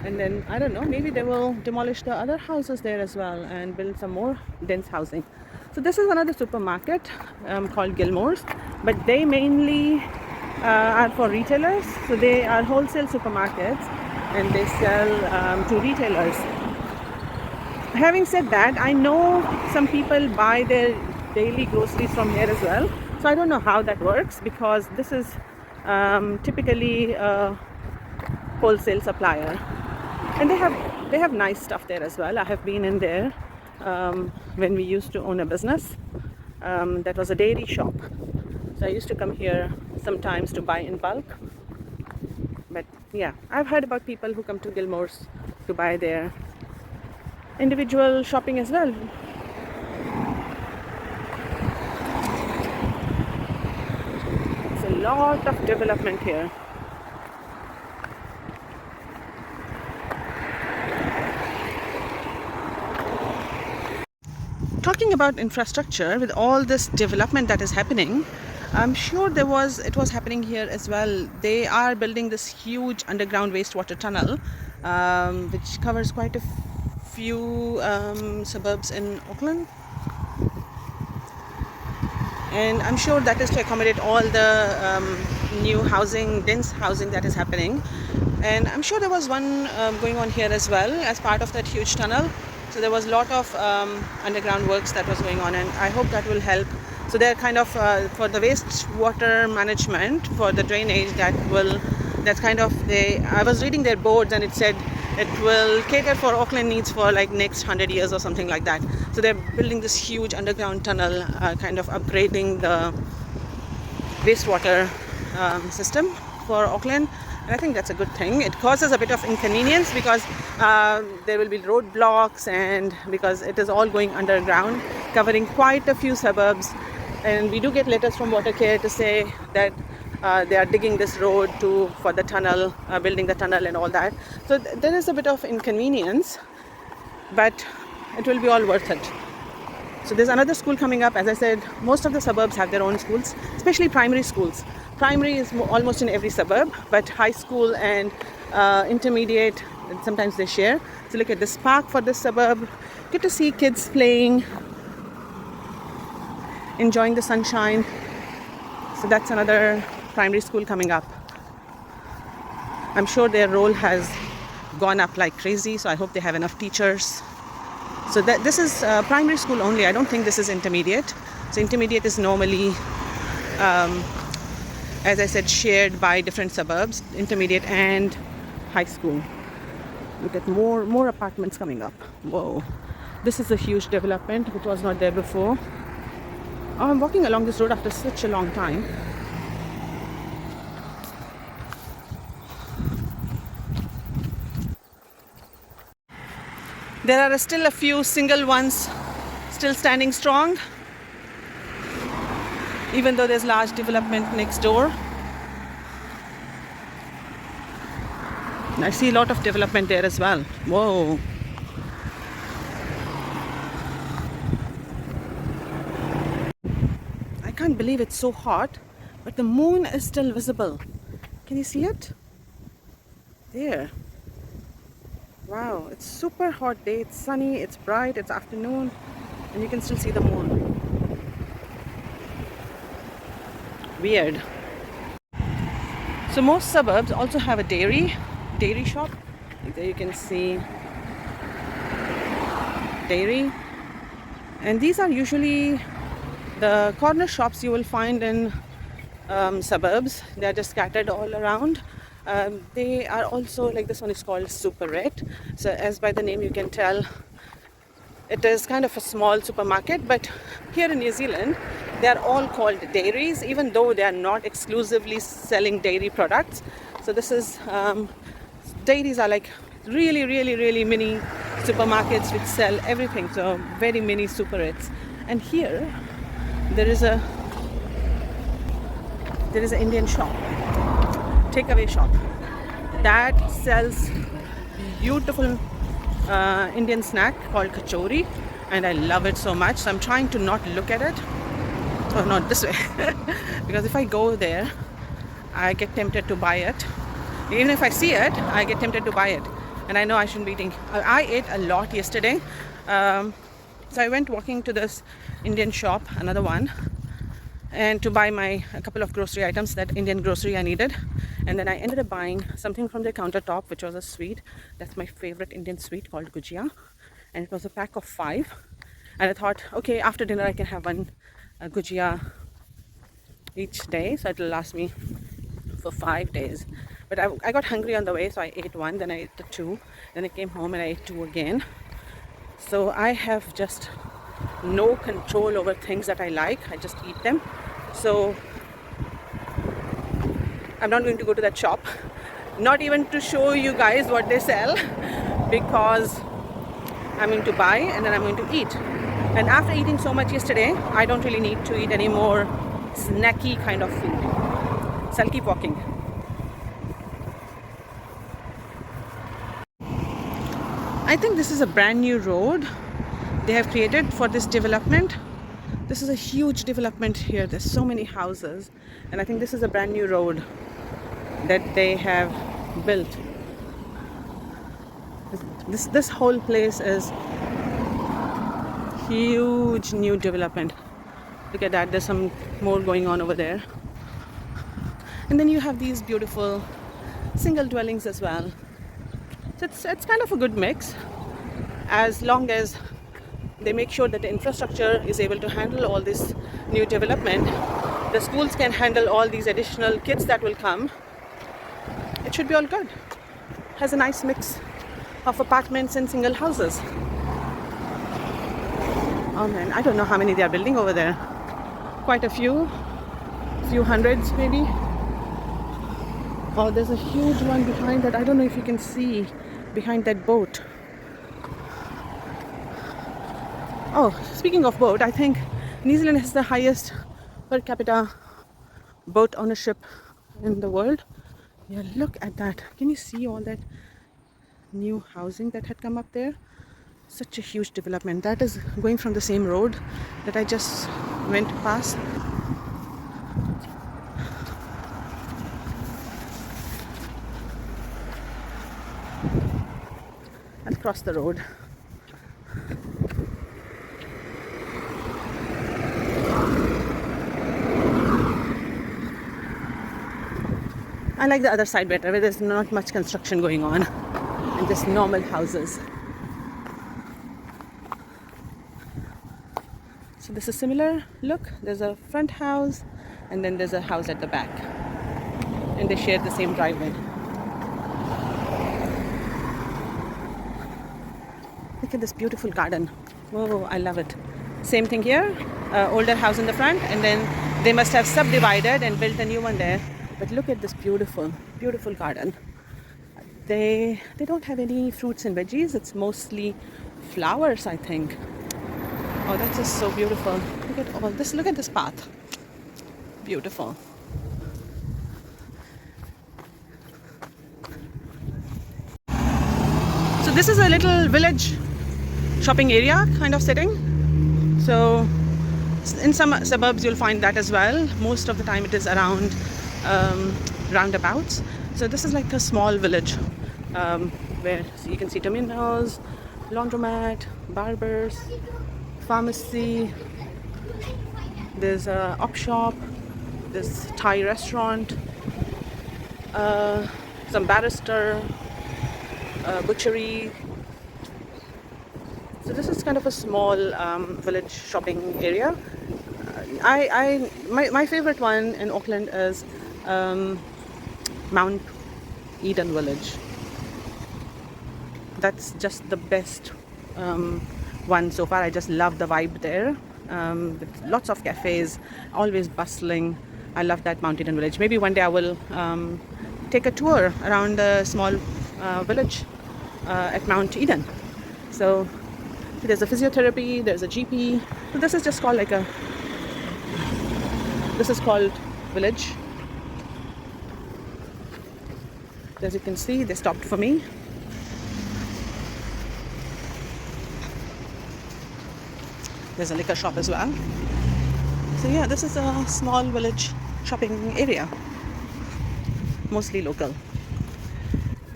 Speaker 1: And then, I don't know, maybe they will demolish the other houses there as well and build some more dense housing. So this is another supermarket called Gilmore's, but they mainly are for retailers. So they are wholesale supermarkets and they sell to retailers. Having said that, I know some people buy their daily groceries from here as well. So I don't know how that works, because this is typically a wholesale supplier, and they have nice stuff there as well. I have been in there when we used to own a business that was a dairy shop. So I used to come here sometimes to buy in bulk. But yeah, I've heard about people who come to Gilmore's to buy their individual shopping as well. Lot of development here. Talking about infrastructure, with all this development that is happening, I'm sure it was happening here as well. They are building this huge underground wastewater tunnel, which covers quite a few suburbs in Auckland. And I'm sure that is to accommodate all the new housing, dense housing that is happening. And I'm sure there was one going on here as well as part of that huge tunnel. So there was a lot of underground works that was going on, and I hope that will help. So they're kind of for the wastewater management, for the drainage, that's kind of I was reading their boards and it said it will cater for Auckland needs for like next 100 years or something like that. So they're building this huge underground tunnel, kind of upgrading the wastewater system for Auckland. And I think that's a good thing. It causes a bit of inconvenience because there will be roadblocks, and because it is all going underground, covering quite a few suburbs. And we do get letters from Watercare to say that they are digging this road for the tunnel, building the tunnel and all that. So there is a bit of inconvenience, but it will be all worth it. So there's another school coming up. As I said, most of the suburbs have their own schools, especially primary schools. Primary is almost in every suburb, but high school and intermediate, sometimes they share. So look at this park for this suburb. Good to see kids playing, enjoying the sunshine. So that's another primary school coming up. I'm sure their roll has gone up like crazy, so I hope they have enough teachers. So this is primary school only. I don't think this is intermediate. So intermediate is normally, as I said, shared by different suburbs, intermediate and high school. Look at more apartments coming up. Whoa, this is a huge development which was not there before. Oh, I'm walking along this road after such a long time. There are still a few single ones still standing strong, even though there's large development next door. And I see a lot of development there as well. Whoa. I can't believe it's so hot, but the moon is still visible. Can you see it? There. Wow, it's super hot day. It's sunny, it's bright, it's afternoon, and you can still see the moon. Weird. So most suburbs also have a dairy shop. Like there you can see dairy. And these are usually the corner shops you will find in suburbs. They are just scattered all around. They are also, like this one is called Super Red. So as by the name you can tell, it is kind of a small supermarket, but here in New Zealand they are all called dairies, even though they are not exclusively selling dairy products. So this is dairies are like really mini supermarkets which sell everything, so very mini Super Reds. And here there is an Indian shop, takeaway shop, that sells beautiful Indian snack called kachori, and I love it so much. So I'm trying to not look at it, or not this way, because if I go there I get tempted to buy it. Even if I see it, I get tempted to buy it, and I know I shouldn't be eating. I ate a lot yesterday, so I went walking to this Indian shop, another one, and to buy a couple of grocery items, that Indian grocery I needed. And then I ended up buying something from their countertop, which was a sweet. That's my favorite Indian sweet, called gujia, and it was a pack of 5. And I thought, okay, after dinner I can have one gujia each day, so it'll last me for 5 days. But I got hungry on the way, so I ate one, then I ate the 2, then I came home and I ate 2 again. So I have just no control over things that I like. I just eat them. So I'm not going to go to that shop, not even to show you guys what they sell, because I'm going to buy and then I'm going to eat. And after eating so much yesterday, I don't really need to eat any more snacky kind of food. So I'll keep walking. I think this is a brand new road they have created for this development. This is a huge development here. There's so many houses, and I think this is a brand new road that they have built. This whole place is huge new development. Look at that, there's some more going on over there. And then you have these beautiful single dwellings as well. So it's kind of a good mix, as long as they make sure that the infrastructure is able to handle all this new development. The schools can handle all these additional kids that will come. It should be all good. Has a nice mix of apartments and single houses. Oh man, I don't know how many they are building over there. Quite a few hundreds maybe. Oh, there's a huge one behind that. I don't know if you can see behind that boat. Oh, speaking of boat, I think New Zealand has the highest per capita boat ownership in the world. Yeah, look at that. Can you see all that new housing that had come up there? Such a huge development. That is going from the same road that I just went past. across the road. I like the other side better, where there's not much construction going on and just normal houses. So this is similar look. There's a front house and then there's a house at the back, and they share the same driveway. Look at this beautiful garden. Whoa, I love it. Same thing here, older house in the front, and then they must have subdivided and built a new one there. But look at this beautiful, beautiful garden. They don't have any fruits and veggies. It's mostly flowers, I think. Oh, that's just so beautiful. Look at all this. Look at this path. Beautiful. So this is a little village shopping area kind of setting. So in some suburbs you'll find that as well. Most of the time it is around roundabouts. So this is like a small village where you can see terminals, laundromat, barbers, pharmacy, there's a op shop, there's Thai restaurant, some barrister, butchery. So this is kind of a small village shopping area. My favorite one in Auckland is Mount Eden Village. That's just the best one so far. I just love the vibe there. With lots of cafes, always bustling. I love that Mount Eden Village. Maybe one day I will take a tour around the small village at Mount Eden. So there's a physiotherapy, there's a GP. So this is just called this is called village. As you can see, they stopped for me. There's a liquor shop as well. So yeah, this is a small village shopping area, mostly local.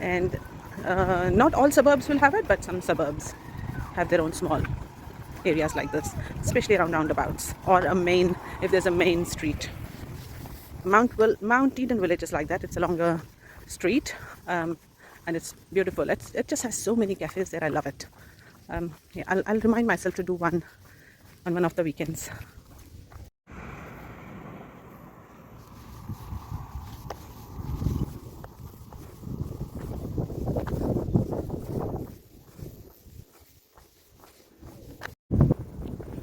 Speaker 1: And not all suburbs will have it, but some suburbs have their own small areas like this, especially around roundabouts or if there's a main street. Mount Eden Village is like that. It's along a street, and it's beautiful. It just has so many cafes there. I love it. Yeah, I'll remind myself to do one on one of the weekends.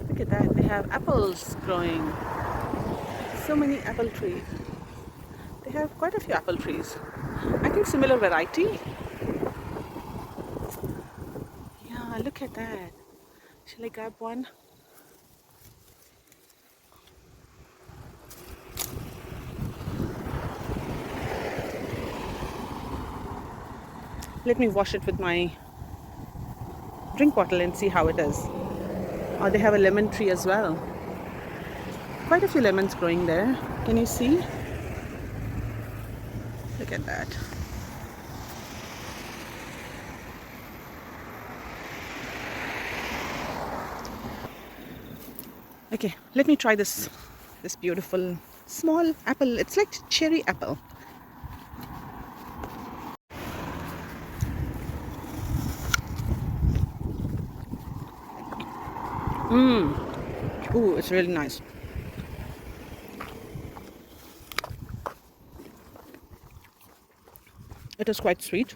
Speaker 1: Look at that, they have apples growing. So many apple trees. They have quite a few apple trees. I think similar variety. Yeah, look at that. Shall I grab one? Let me wash it with my drink bottle and see how it is. Oh, they have a lemon tree as well. Quite a few lemons growing there. Can you see? Look at that. Okay, let me try this beautiful small apple. It's like cherry apple. Ooh, it's really nice. It is quite sweet.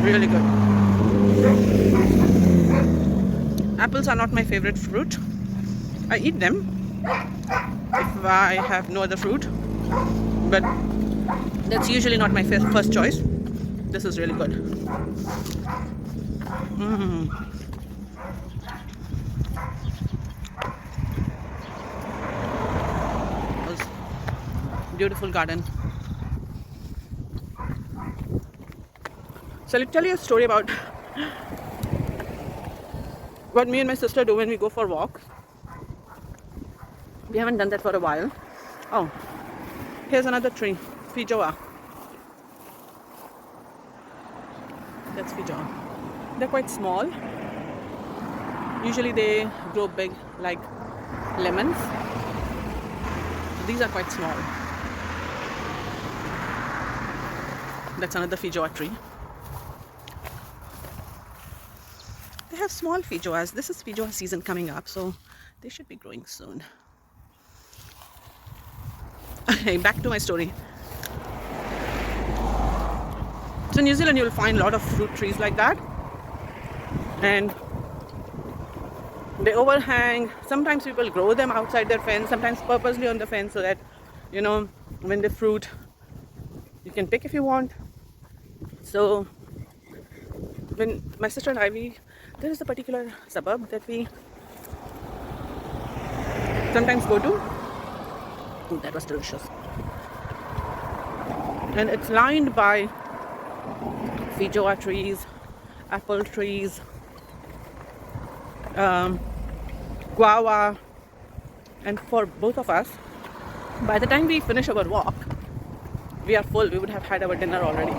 Speaker 1: Really good. Apples are not my favorite fruit. I eat them if I have no other fruit, but that's usually not my first choice. This is really good. Beautiful garden. So I'll tell you a story about what me and my sister do when we go for walks. We haven't done that for a while. Oh, here's another tree, Fijoa. That's Fijoa. They're quite small. Usually they grow big like lemons. These are quite small. That's another Fijoa tree. They have small Fijoas. This is Fijoa season coming up, so they should be growing soon. Okay, back to my story. So in New Zealand you'll find a lot of fruit trees like that, and they overhang. Sometimes people grow them outside their fence, sometimes purposely on the fence, so that, you know, when they fruit you can pick if you want. So when my sister and I, there is a particular suburb that we sometimes go to. Oh, that was delicious. And it's lined by Fijoa trees, apple trees, guava, and for both of us, by the time we finish our walk, we are full. We would have had our dinner already.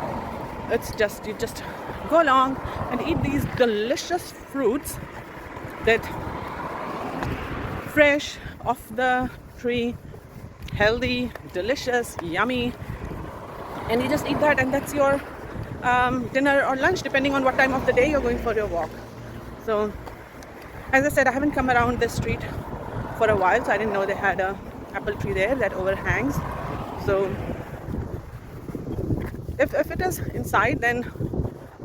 Speaker 1: It's just, you just go along and eat these delicious fruits that fresh off the tree, healthy, delicious, yummy, and you just eat that, and that's your dinner or lunch, depending on what time of the day you're going for your walk. So as I said, I haven't come around this street for a while, so I didn't know they had a apple tree there that overhangs. So if it is inside, then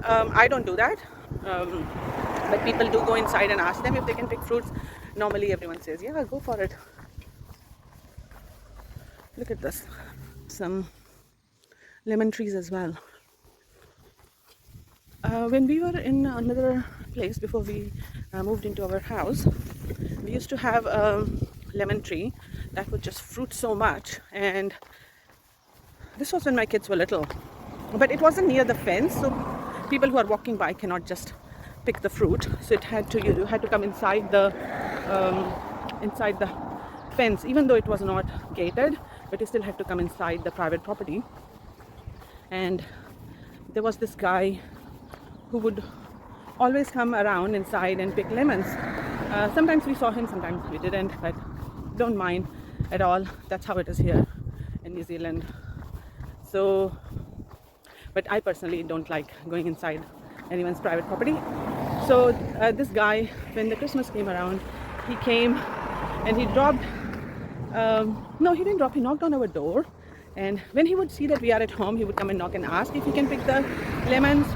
Speaker 1: I don't do that, but people do go inside and ask them if they can pick fruits. Normally everyone says, yeah, go for it. Look at this, some lemon trees as well. When we were in another place before we moved into our house, we used to have a lemon tree that would just fruit so much, and this was when my kids were little, but it wasn't near the fence, so people who are walking by cannot just pick the fruit. So you had to come inside the fence, even though it was not gated, but you still had to come inside the private property. And there was this guy who would always come around inside and pick lemons. Sometimes we saw him, sometimes we didn't, but don't mind at all. That's how it is here in New Zealand. So, but I personally don't like going inside anyone's private property. So this guy, when the Christmas came around, he came and he dropped, no, he didn't drop, he knocked on our door. And when he would see that we are at home, he would come and knock and ask if he can pick the lemons.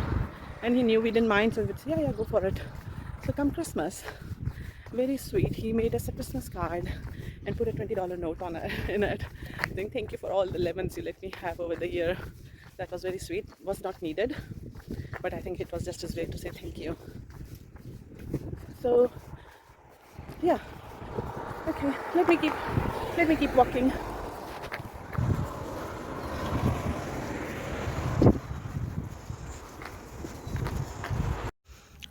Speaker 1: And he knew we didn't mind, so he would say, yeah, go for it. So come Christmas, very sweet, he made us a Christmas card and put a $20 note on it, in it, saying thank you for all the lemons you let me have over the year. That was very sweet. Was not needed, but I think it was just his way to say thank you. So yeah, okay, let me keep walking.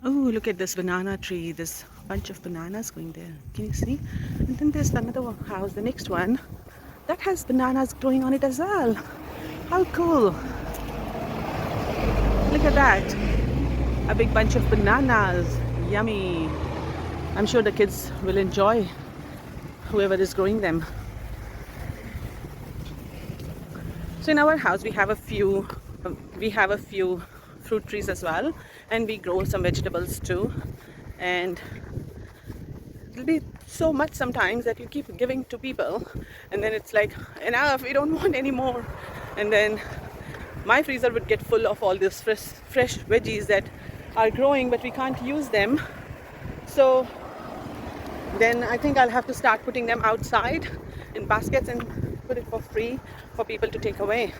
Speaker 1: Oh, look at this banana tree. There's a bunch of bananas going there. Can you see? And then there's another house, the next one, that has bananas growing on it as well. How cool. Look at that. A big bunch of bananas. Yummy. I'm sure the kids will enjoy, whoever is growing them. So in our house we have a few fruit trees as well, and we grow some vegetables too, and it'll be so much sometimes that you keep giving to people and then it's like, enough, we don't want any more. And then my freezer would get full of all these fresh veggies that are growing but we can't use them. So then I think I'll have to start putting them outside in baskets and put it for free for people to take away.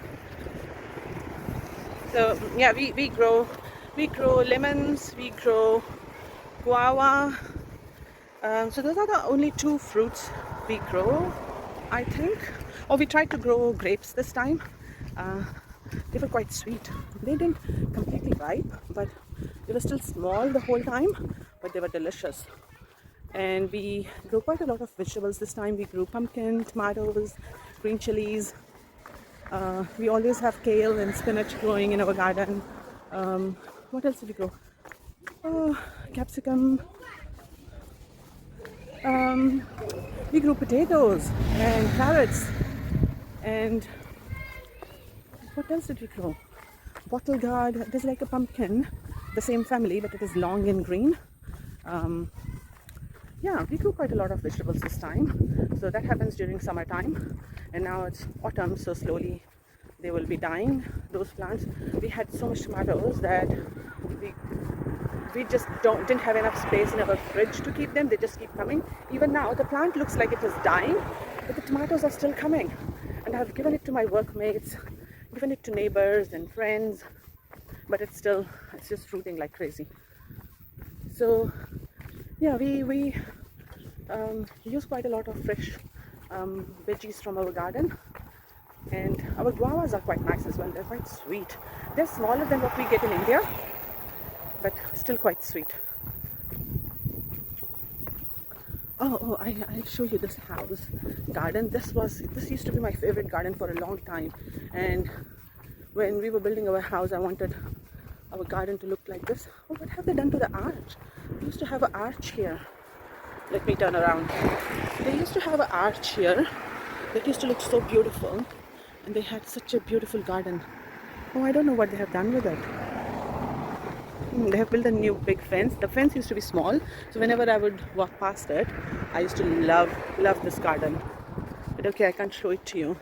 Speaker 1: So yeah, we grow lemons, we grow guava. So those are the only two fruits we grow, I think. Or we tried to grow grapes this time. They were quite sweet. They didn't completely ripe, but they were still small the whole time, but they were delicious. and we grow quite a lot of vegetables this time. We grew pumpkin, tomatoes, green chilies. We always have kale and spinach growing in our garden. What else did we grow? Oh, capsicum. We grew potatoes and carrots. And what else did we grow? Bottle gourd. There's like a pumpkin, the same family, but it is long and green. Yeah, we grew quite a lot of vegetables this time. So that happens during summertime, and now it's autumn, so slowly they will be dying, those plants. We had so much tomatoes that we just didn't have enough space in our fridge to keep them. They just keep coming. Even now the plant looks like it is dying, but the tomatoes are still coming, and I've given it to my workmates, given it to neighbors and friends, but it's just fruiting like crazy. So yeah, we use quite a lot of fresh veggies from our garden, and our guavas are quite nice as well. They're quite sweet. They're smaller than what we get in India, but still quite sweet. I'll show you this house garden. This used to be my favorite garden for a long time, and when we were building our house, I wanted our garden to look like this. Oh, what have they done to the arch? We used to have an arch here. Let me turn around. They used to have an arch here that used to look so beautiful, and they had such a beautiful garden. Oh, I don't know what they have done with it. They have built a new big fence. The fence used to be small, so whenever I would walk past it, I used to love this garden. But okay, I can't show it to you.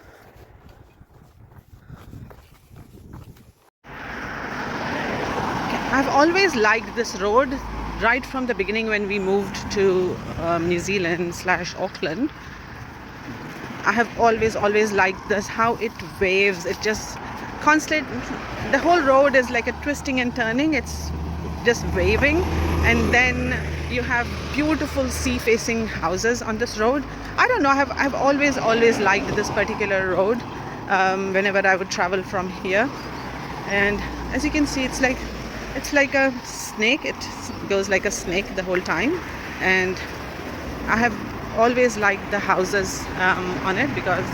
Speaker 1: I've always liked this road right from the beginning when we moved to New Zealand / Auckland. I have always liked this, how it waves. It just constant. The whole road is like a twisting and turning. It's just waving, and then you have beautiful sea-facing houses on this road. I don't know. I've always liked this particular road. Whenever I would travel from here, and as you can see, it's like a snake. It goes like a snake the whole time, and I have always liked the houses on it because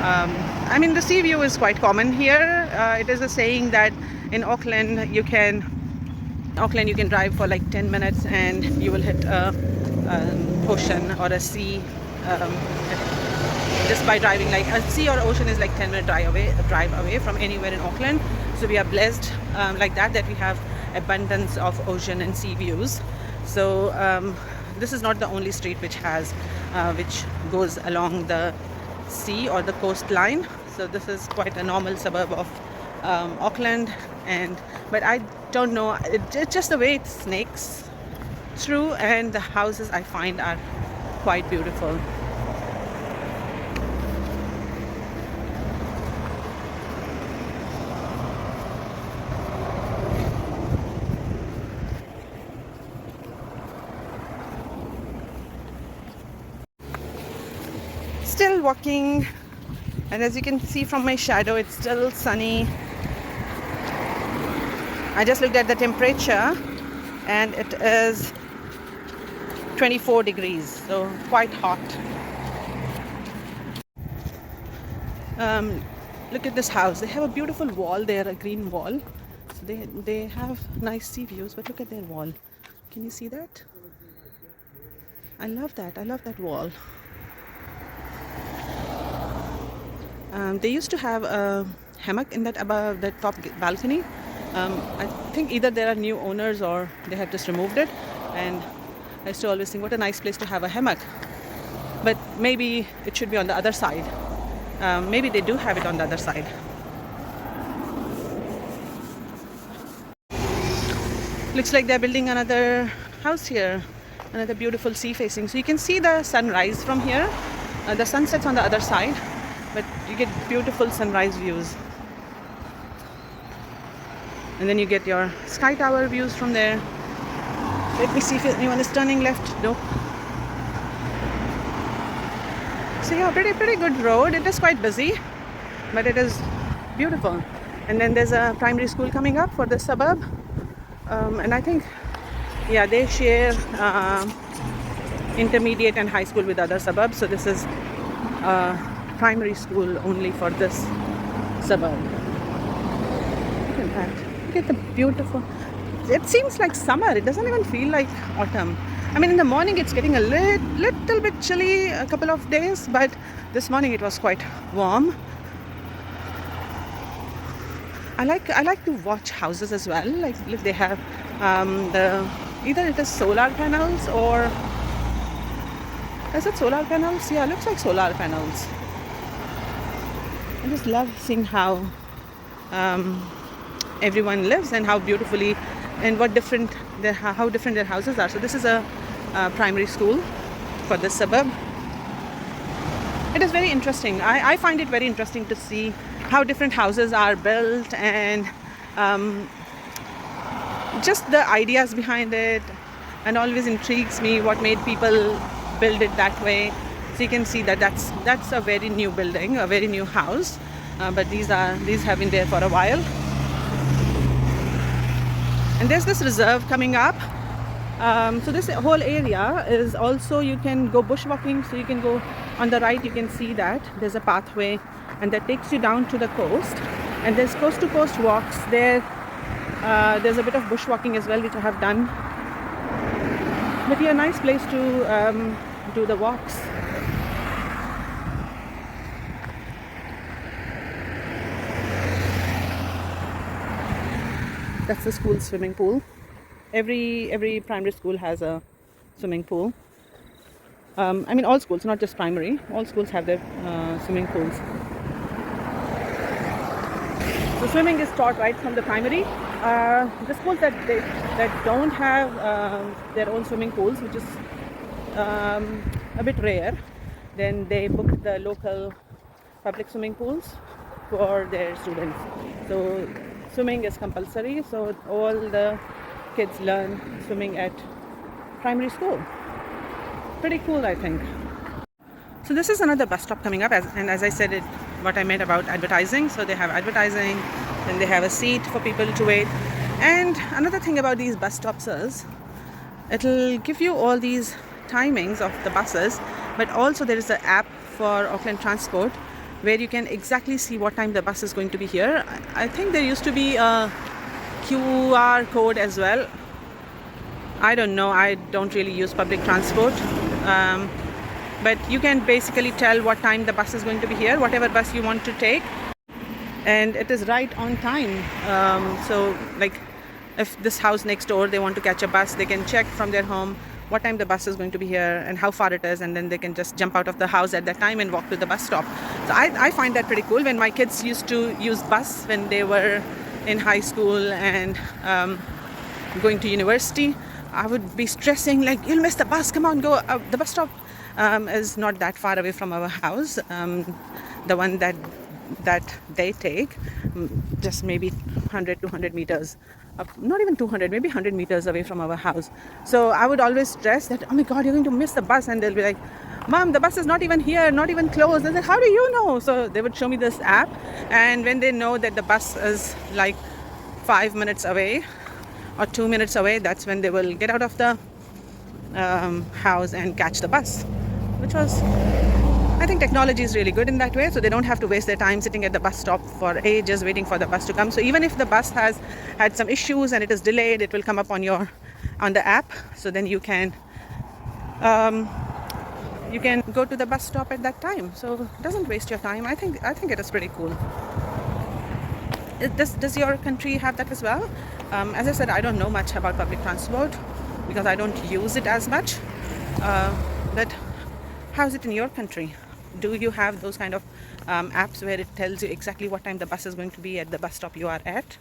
Speaker 1: I mean, the sea view is quite common here. It is a saying that in Auckland you can drive for like 10 minutes and you will hit a ocean or a sea, just by driving. Like a sea or ocean is like 10-minute drive away from anywhere in Auckland. So we are blessed like that we have abundance of ocean and sea views. So this is not the only street which goes along the sea or the coastline. So this is quite a normal suburb of Auckland, but I don't know, it's just the way it snakes through, and the houses I find are quite beautiful. Still walking, and as you can see from my shadow, it's still sunny. I just looked at the temperature and it is 24 degrees, so quite hot. Look at this house. They have a beautiful wall there, a green wall. So they have nice sea views, but look at their wall. Can you see that? I love that wall. They used to have a hammock in that above the top balcony. I think either there are new owners or they have just removed it, and I used to always think what a nice place to have a hammock, but maybe it should be on the other side. Maybe they do have it on the other side. Looks like they're building another house here, another beautiful sea facing, so you can see the sunrise from here. The sun sets on the other side, but you get beautiful sunrise views. And then you get your sky tower views from there. Let me see if anyone is turning left. No. So yeah, pretty good road. It is quite busy, but it is beautiful. And then there's a primary school coming up for the suburb. And I think, yeah, they share intermediate and high school with other suburbs. So this is primary school only for this suburb. Look at that. Look at the beautiful. It seems like summer. It doesn't even feel like autumn. I mean, in the morning it's getting a little bit chilly a couple of days, but this morning it was quite warm. I like to watch houses as well. Like if they have either it is solar panels or is it solar panels? Yeah, it looks like solar panels. I just love seeing how everyone lives and how beautifully and how different their houses are. So this is a primary school for this suburb. It is very interesting. I find it very interesting to see how different houses are built and just the ideas behind it, and always intrigues me what made people build it that way. So you can see that that's a very new building, a very new house, but these have been there for a while. And there's this reserve coming up. So this whole area is also, you can go bushwalking. So you can go on the right, you can see that there's a pathway and that takes you down to the coast, and there's coast to coast walks there. There's a bit of bushwalking as well, which I have done. But yeah, nice place to do the walks. That's the school swimming pool. Every primary school has a swimming pool. I mean, all schools, not just primary. All schools have their swimming pools. So swimming is taught right from the primary. The schools that don't have their own swimming pools, which is a bit rare, then they book the local public swimming pools for their students. So swimming is compulsory. So all the kids learn swimming at primary school. Pretty cool, I think. So this is another bus stop coming up, and as I said, what I meant about advertising. So they have advertising, then they have a seat for people to wait. And another thing about these bus stops is it'll give you all these timings of the buses, but also there is an app for Auckland Transport where you can exactly see what time the bus is going to be here. I think there used to be a QR code as well. I don't know, I don't really use public transport, but you can basically tell what time the bus is going to be here, whatever bus you want to take, and it is right on time. So like if this house next door, they want to catch a bus, they can check from their home what time the bus is going to be here and how far it is, and then they can just jump out of the house at that time and walk to the bus stop. So I find that pretty cool. When my kids used to use bus when they were in high school and going to university, I would be stressing like, you'll miss the bus, come on, go. The bus stop is not that far away from our house. The one that they take, just maybe 100 200 meters up, not even 200, maybe 100 meters away from our house. So I would always stress that, oh my god, you're going to miss the bus, and they'll be like, mom, the bus is not even here, not even close. I said, how do you know? So they would show me this app, and when they know that the bus is like 5 minutes away or 2 minutes away, that's when they will get out of the house and catch the bus, which was, I think technology is really good in that way. So they don't have to waste their time sitting at the bus stop for ages waiting for the bus to come. So even if the bus has had some issues and it is delayed, it will come up on the app. So then you can go to the bus stop at that time. So it doesn't waste your time. I think it is pretty cool. Does your country have that as well? As I said, I don't know much about public transport because I don't use it as much. But how is it in your country? Do you have those kind of apps where it tells you exactly what time the bus is going to be at the bus stop you are at?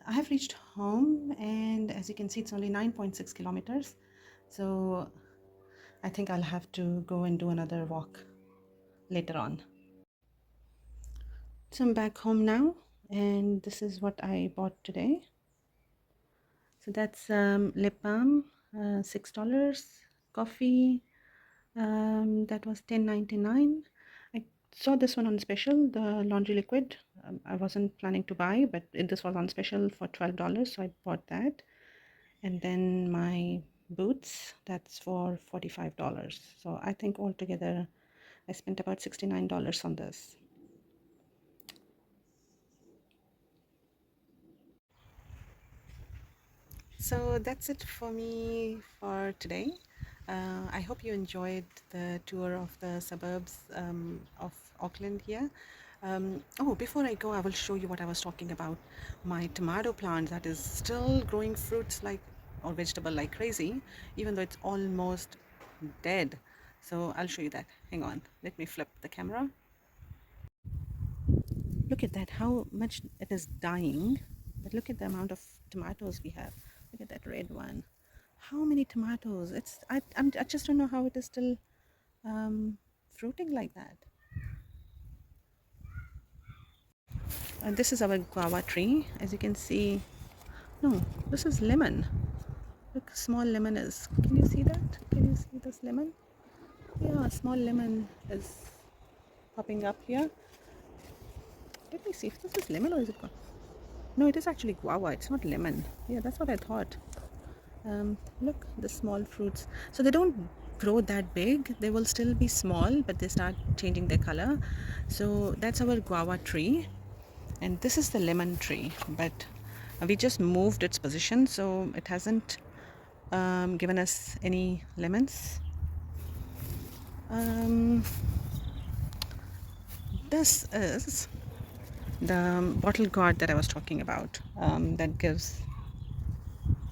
Speaker 1: I have reached home, and as you can see, it's only 9.6 kilometers. So I think I'll have to go and do another walk later on. So I'm back home now, and this is what I bought today. So that's lip balm, $6. Coffee, that was $10.99. I saw this one on special, the laundry liquid. I wasn't planning to buy, but this was on special for $12, so I bought that. And then my boots, that's for $45. So I think altogether I spent about $69 on this. So that's it for me for today. I hope you enjoyed the tour of the suburbs of Auckland here. Oh, before I go, I will show you what I was talking about. My tomato plant that is still growing fruits like or vegetable like crazy, even though it's almost dead. So I'll show you that. Hang on, let me flip the camera. Look at that, how much it is dying. But look at the amount of tomatoes we have. Look at that red one. How many tomatoes? I just don't know how it is still fruiting like that. And this is our guava tree, as you can see. No, this is lemon. Look, small lemon is. Can you see that? Can you see this lemon? Yeah, small lemon is popping up here. Let me see if this is lemon or is it guava. No, it is actually guava. It's not lemon. Yeah, that's what I thought. Look, the small fruits. So they don't grow that big. They will still be small, but they start changing their color. So that's our guava tree. And this is the lemon tree. But we just moved its position, so it hasn't given us any lemons. This is the bottle gourd that I was talking about, that gives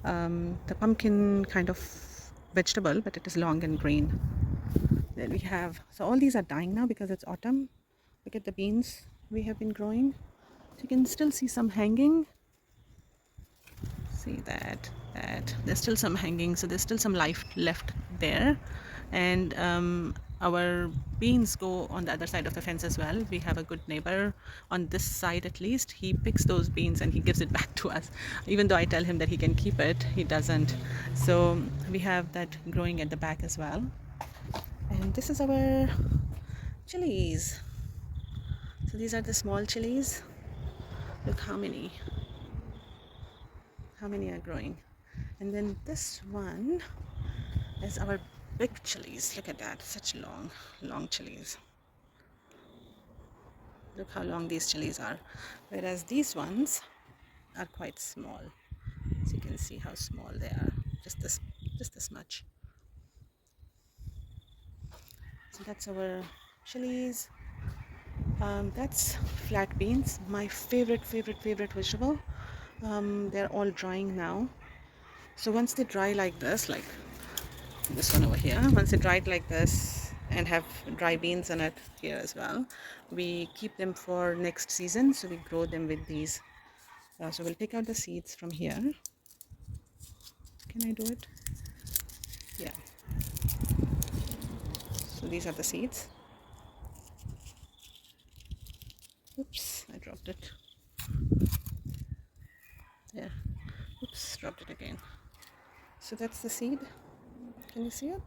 Speaker 1: the pumpkin kind of vegetable, but it is long and green. Then we have, so all these are dying now because it's autumn. Look at the beans we have been growing. So you can still see some hanging. See that there's still some hanging, so there's still some life left there. And our beans go on the other side of the fence as well. We have a good neighbor on this side, at least. He picks those beans and he gives it back to us. Even though I tell him that he can keep it, he doesn't. So we have that growing at the back as well. And this is our chilies. So these are the small chilies. Look how many are growing. And then this one is our big chilies. Look at that, such long chilies. Look how long these chilies are, whereas these ones are quite small. So you can see how small they are, just this much. So that's our chilies. That's flat beans, my favorite vegetable. They're all drying now. So once they dry like this one over here, once they dried like this and have dry beans in it here as well, we keep them for next season. So we grow them with these. So we'll take out the seeds from here. Can I do it? Yeah. So these are the seeds. Oops, I dropped it. Yeah. Oops, dropped it again. So that's the seed. Can you see it?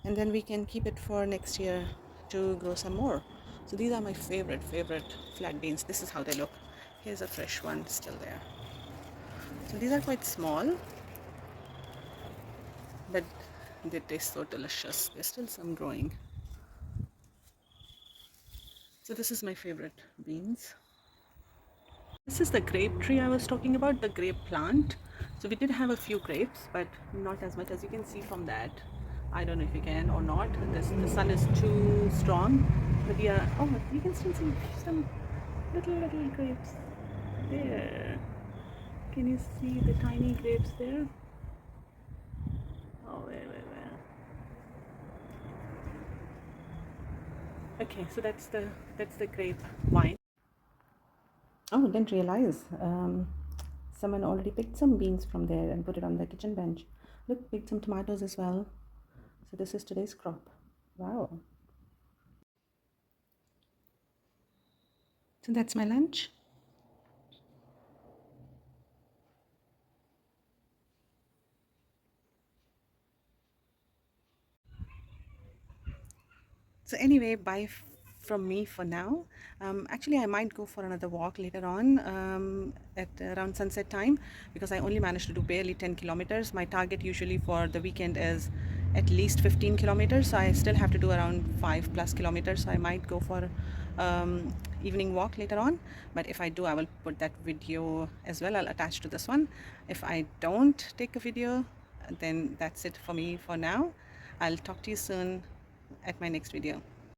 Speaker 1: And then we can keep it for next year to grow some more. So these are my favorite flat beans. This is how they look. Here's a fresh one still there. So these are quite small, but they taste so delicious. There's still some growing. So this is my favorite beans. This is the grape tree I was talking about, the grape plant. So we did have a few grapes, but not as much as you can see from that. I don't know if you can or not. The sun is too strong. But yeah, oh, you can still see some little grapes there. Can you see the tiny grapes there? Oh, where? Okay, so that's the grape wine. Oh, didn't realize. Someone already picked some beans from there and put it on the kitchen bench. Look, picked some tomatoes as well. So this is today's crop. Wow. So that's my lunch. So anyway, from me for now. Actually, I might go for another walk later on at around sunset time because I only managed to do barely 10 kilometers. My target usually for the weekend is at least 15 kilometers. So I still have to do around 5+ kilometers. So I might go for evening walk later on. But if I do, I will put that video as well. I'll attach to this one. If I don't take a video, then that's it for me for now. I'll talk to you soon at my next video.